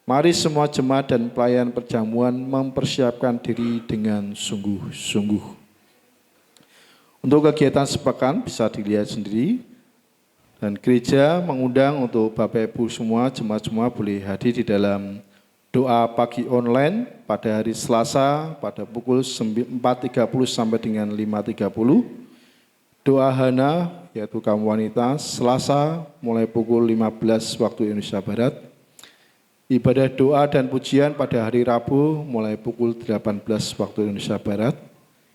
Mari semua jemaat dan pelayan perjamuan mempersiapkan diri dengan sungguh-sungguh. Untuk kegiatan sepekan bisa dilihat sendiri, dan gereja mengundang untuk Bapak Ibu semua, jemaat semua boleh hadir di dalam doa pagi online pada hari Selasa pada pukul 4.30 sampai dengan 5.30. Doa Hana, yaitu kaum wanita, Selasa mulai pukul 15 waktu Indonesia Barat. Ibadah doa dan pujian pada hari Rabu mulai pukul 18 waktu Indonesia Barat.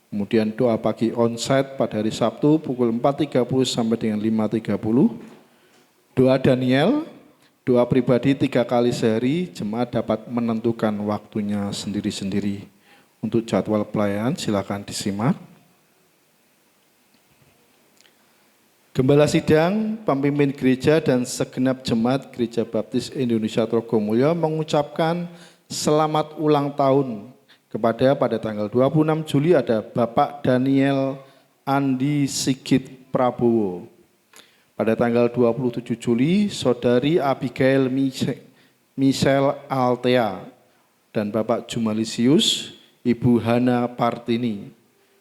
Kemudian doa pagi onsite pada hari Sabtu pukul 4.30 sampai dengan 5.30. Doa Daniel, doa pribadi 3 kali sehari, jemaat dapat menentukan waktunya sendiri-sendiri. Untuk jadwal pelayanan silakan disimak. Gembala Sidang, pemimpin gereja dan segenap jemaat Gereja Baptis Indonesia Trogomulyo mengucapkan selamat ulang tahun kepada pada tanggal 26 Juli ada Bapak Daniel Andi Sigit Prabowo. Pada tanggal 27 Juli, Saudari Abigail Michelle Altea dan Bapak Jumalisius, Ibu Hana Partini.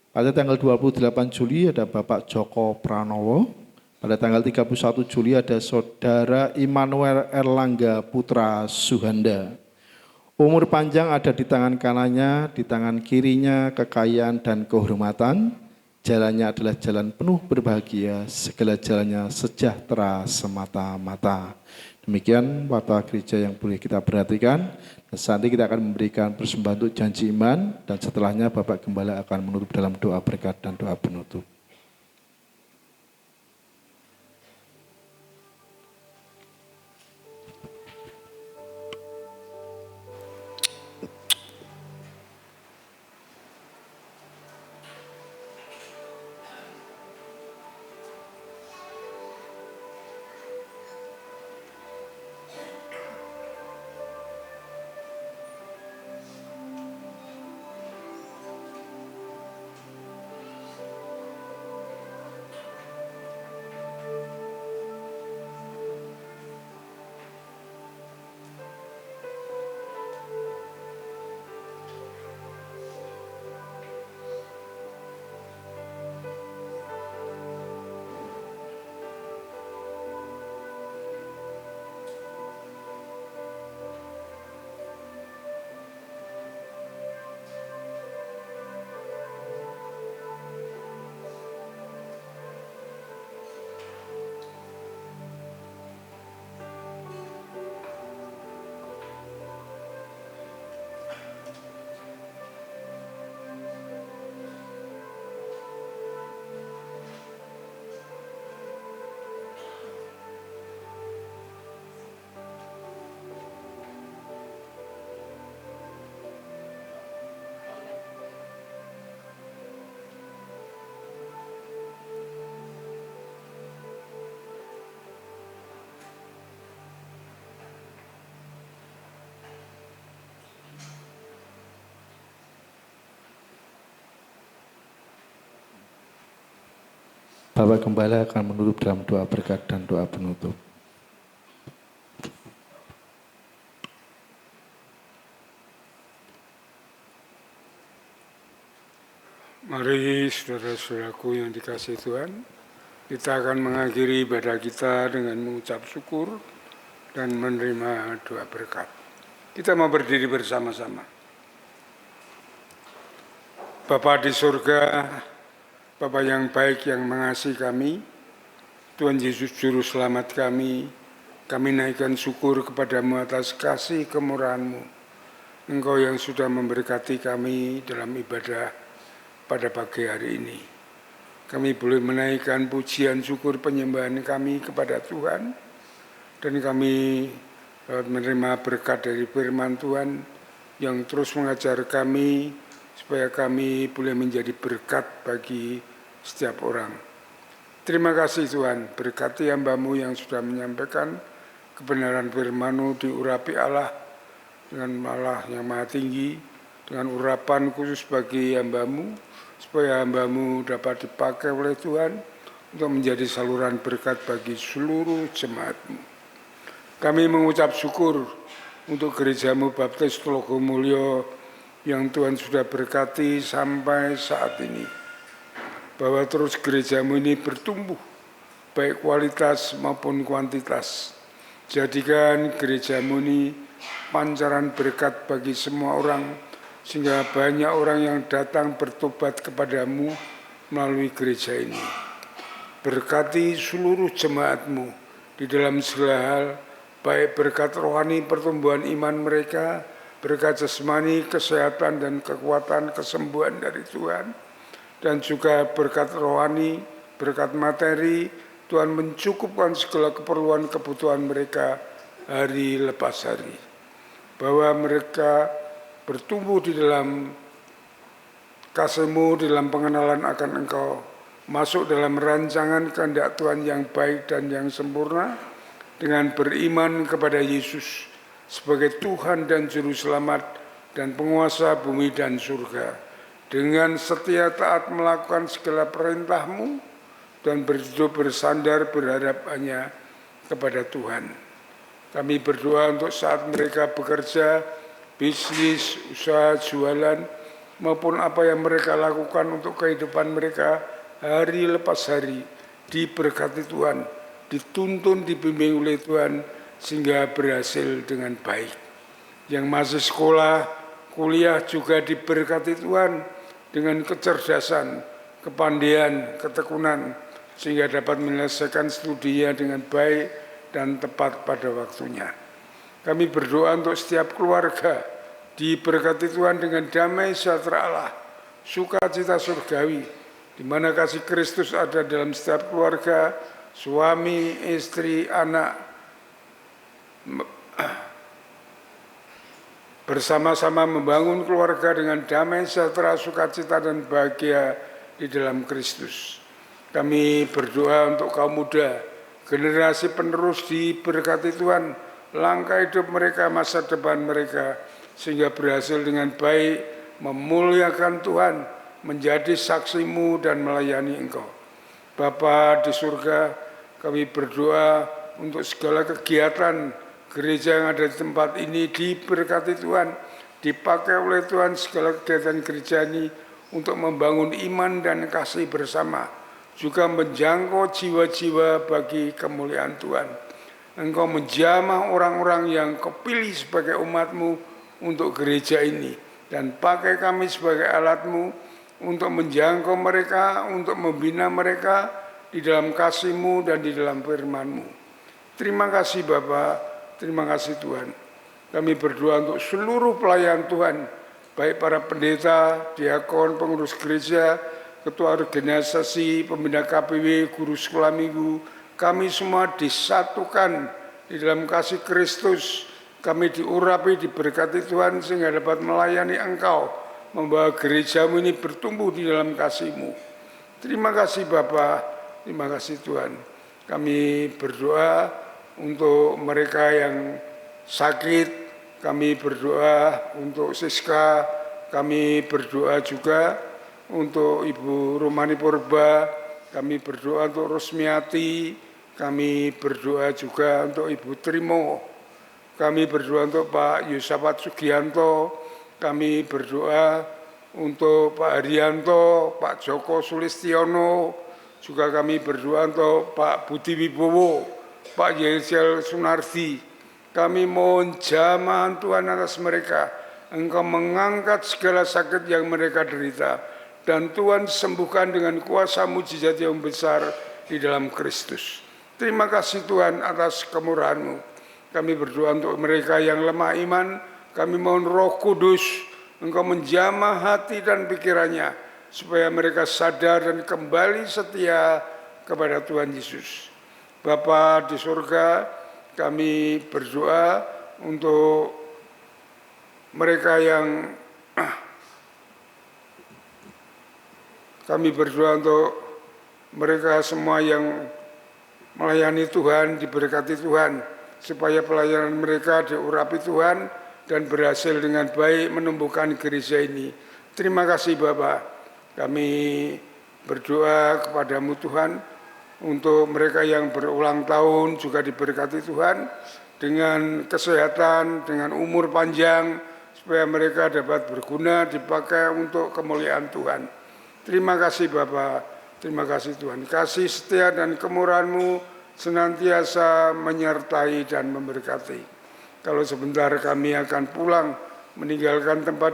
Pada tanggal 28 Juli ada Bapak Joko Pranowo. Pada tanggal 31 Juli ada Saudara Immanuel Erlangga Putra Suhanda. Umur panjang ada di tangan kanannya, di tangan kirinya kekayaan dan kehormatan. Jalannya adalah jalan penuh berbahagia, segala jalannya sejahtera semata-mata. Demikian watak gereja yang boleh kita perhatikan. Dan saat ini kita akan memberikan persembahan untuk janji iman, dan setelahnya Bapak Gembala akan menutup dalam doa berkat dan doa penutup. Bapak Gembala akan menutup dalam doa berkat dan doa penutup. Mari saudara-saudaraku yang dikasihi Tuhan, kita akan mengakhiri ibadah kita dengan mengucap syukur dan menerima doa berkat. Kita mau berdiri bersama-sama. Bapa di surga, Bapa yang baik yang mengasihi kami, Tuhan Yesus Juru Selamat kami naikkan syukur kepadamu atas kasih kemurahan-Mu. Engkau yang sudah memberkati kami dalam ibadah pada pagi hari ini. Kami boleh menaikkan pujian syukur penyembahan kami kepada Tuhan, dan kami menerima berkat dari firman Tuhan yang terus mengajar kami supaya kami boleh menjadi berkat bagi setiap orang. Terima kasih Tuhan, berkati hamba-Mu yang sudah menyampaikan kebenaran firman-Mu, diurapi Allah dengan Allah yang maha tinggi, dengan urapan khusus bagi hamba-Mu, supaya hamba-Mu dapat dipakai oleh Tuhan untuk menjadi saluran berkat bagi seluruh jemaat-Mu. Kami mengucap syukur untuk gereja-Mu Baptis Tulogomulyo yang Tuhan sudah berkati sampai saat ini, bahwa terus gereja-Mu ini bertumbuh, baik kualitas maupun kuantitas. Jadikan gereja-Mu ini pancaran berkat bagi semua orang, sehingga banyak orang yang datang bertobat kepadamu melalui gereja ini. Berkati seluruh jemaat-Mu di dalam segala hal, baik berkat rohani pertumbuhan iman mereka, berkat jasmani, kesehatan dan kekuatan kesembuhan dari Tuhan, dan juga berkat rohani, berkat materi, Tuhan mencukupkan segala keperluan kebutuhan mereka hari lepas hari. Bahwa mereka bertumbuh di dalam kasih-Mu, di dalam pengenalan akan Engkau, masuk dalam rancangan kehendak Tuhan yang baik dan yang sempurna, dengan beriman kepada Yesus sebagai Tuhan dan Juru Selamat dan penguasa bumi dan surga, dengan setia taat melakukan segala perintah-Mu dan berhidup bersandar berharap hanya kepada Tuhan. Kami berdoa untuk saat mereka bekerja, bisnis, usaha, jualan, maupun apa yang mereka lakukan untuk kehidupan mereka hari lepas hari, diberkati Tuhan, dituntun, dibimbing oleh Tuhan, sehingga berhasil dengan baik. Yang masih sekolah, kuliah juga diberkati Tuhan dengan kecerdasan, kepandaian, ketekunan, sehingga dapat menyelesaikan studinya dengan baik dan tepat pada waktunya. Kami berdoa untuk setiap keluarga, diberkati Tuhan dengan damai sejahtera Allah, sukacita surgawi, di mana kasih Kristus ada dalam setiap keluarga, suami, istri, anak, bersama-sama membangun keluarga dengan damai sejahtera, sukacita dan bahagia di dalam Kristus. Kami berdoa untuk kaum muda, generasi penerus diberkati Tuhan, langkah hidup mereka, masa depan mereka, sehingga berhasil dengan baik memuliakan Tuhan, menjadi saksi-Mu dan melayani Engkau. Bapa di surga, kami berdoa untuk segala kegiatan gereja yang ada di tempat ini diberkati Tuhan, dipakai oleh Tuhan segala kegiatan gereja ini untuk membangun iman dan kasih bersama, juga menjangkau jiwa-jiwa bagi kemuliaan Tuhan. Engkau menjamah orang-orang yang kepilih sebagai umat-Mu untuk gereja ini, dan pakai kami sebagai alat-Mu untuk menjangkau mereka, untuk membina mereka di dalam kasih-Mu dan di dalam firman-Mu. Terima kasih Bapa. Terima kasih Tuhan. Kami berdoa untuk seluruh pelayan Tuhan, baik para pendeta, diakon, pengurus gereja, ketua organisasi, pembina KPW, guru sekolah minggu. Kami semua disatukan di dalam kasih Kristus. Kami diurapi, diberkati Tuhan sehingga dapat melayani Engkau, membawa gereja-Mu ini bertumbuh di dalam kasih-Mu. Terima kasih Bapa, terima kasih Tuhan. Kami berdoa untuk mereka yang sakit, kami berdoa untuk Siska, kami berdoa juga untuk Ibu Romani Purba kami berdoa untuk Rusmiati, kami berdoa juga untuk Ibu Trimo, kami berdoa untuk Pak Yusafat Sugianto, kami berdoa untuk Pak Haryanto, Pak Joko Sulistiono, juga kami berdoa untuk Pak Budi Wibowo, Pak Yesel Sunardi. Kami mohon jamahan Tuhan atas mereka, Engkau mengangkat segala sakit yang mereka derita, dan Tuhan sembuhkan dengan kuasa mujizat yang besar di dalam Kristus. Terima kasih Tuhan atas kemurahan-Mu. Kami berdoa untuk mereka yang lemah iman, kami mohon Roh Kudus, Engkau menjamah hati dan pikirannya, supaya mereka sadar dan kembali setia kepada Tuhan Yesus. Bapa di surga, kami berdoa untuk mereka yang kami berdoa untuk mereka semua yang melayani Tuhan, diberkati Tuhan, supaya pelayanan mereka diurapi Tuhan dan berhasil dengan baik menumbuhkan gereja ini. Terima kasih Bapa. Kami berdoa kepadamu Tuhan, untuk mereka yang berulang tahun juga diberkati Tuhan, dengan kesehatan, dengan umur panjang, supaya mereka dapat berguna, dipakai untuk kemuliaan Tuhan. Terima kasih Bapa, terima kasih Tuhan. Kasih setia dan kemurahan-Mu senantiasa menyertai dan memberkati. Kalau sebentar kami akan pulang meninggalkan tempat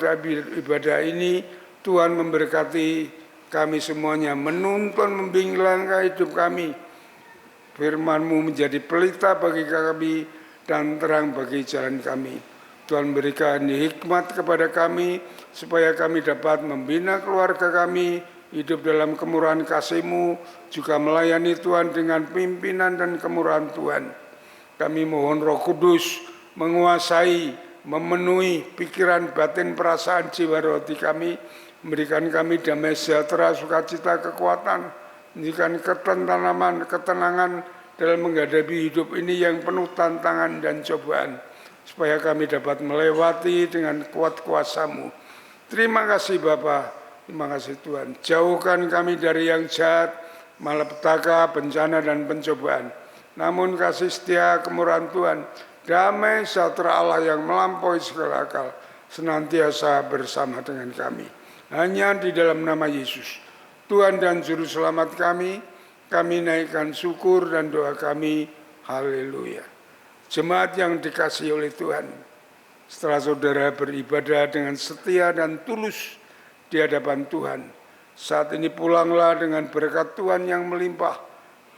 ibadah ini, Tuhan memberkati kami semuanya, menuntun membimbing langkah hidup kami. Firman-Mu menjadi pelita bagi kami dan terang bagi jalan kami. Tuhan berikan hikmat kepada kami, supaya kami dapat membina keluarga kami, hidup dalam kemurahan kasih-Mu, juga melayani Tuhan dengan pimpinan dan kemurahan Tuhan. Kami mohon Roh Kudus menguasai, memenuhi pikiran, batin, perasaan, jiwa, rohani kami, memberikan kami damai sejahtera, sukacita, kekuatan, memberikan ketenangan dalam menghadapi hidup ini yang penuh tantangan dan cobaan, supaya kami dapat melewati dengan kuat kuasa-Mu. Terima kasih Bapa, terima kasih Tuhan. Jauhkan kami dari yang jahat, malapetaka, bencana dan pencobaan. Namun kasih setia kemurahan Tuhan, damai sejahtera Allah yang melampaui segala akal, senantiasa bersama dengan kami. Hanya di dalam nama Yesus, Tuhan dan Juru Selamat kami naikkan syukur dan doa kami. Haleluya. Jemaat yang dikasihi oleh Tuhan, setelah saudara beribadah dengan setia dan tulus di hadapan Tuhan, saat ini pulanglah dengan berkat Tuhan yang melimpah,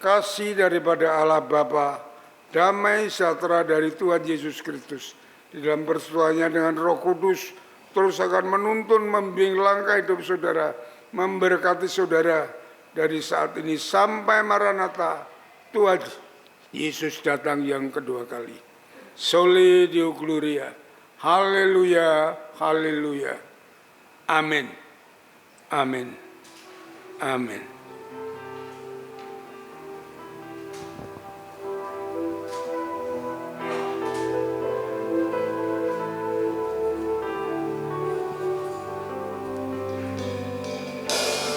kasih daripada Allah Bapa, damai sejahtera dari Tuhan Yesus Kristus, di dalam persekutuannya dengan Roh Kudus, terus akan menuntun membimbing langkah hidup saudara, memberkati saudara dari saat ini sampai Maranatha, Tuhan Yesus datang yang kedua kali. Soli Deo Gloria. Haleluya, haleluya. Amin. Amin. Amin.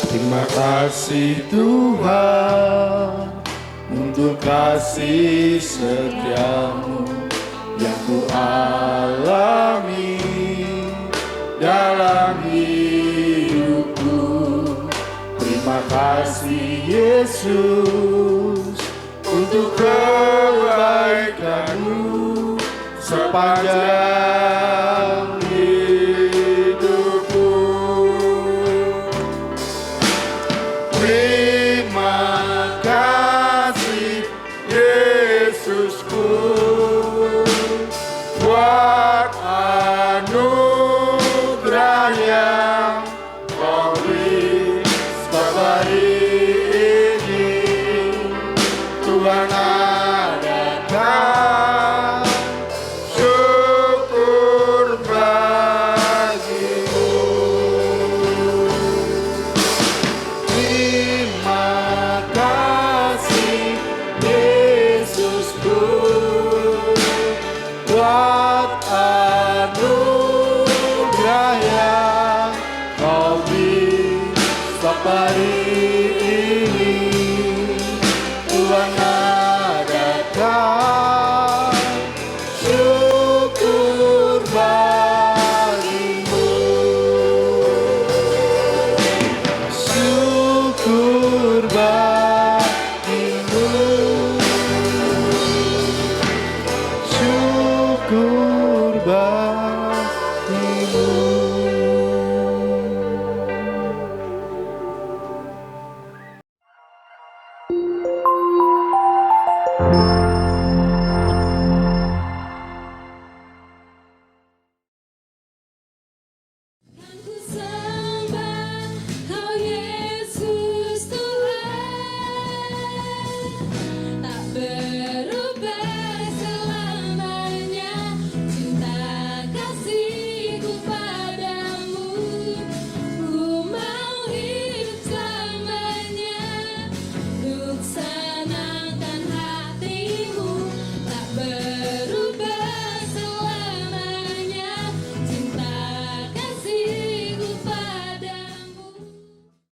Terima kasih Tuhan untuk kasih setiamu yang ku alami dalam hidupku. Terima kasih Yesus untuk kebaikan-Mu sepanjang hidupku. Terima kasih Yesusku buat anugerah yang Kau beri setiap ini. Tuhan adakan syukur bagimu. Terima kasih Yesusku buat anugerah yang Kau beri setiap hari ini. Ku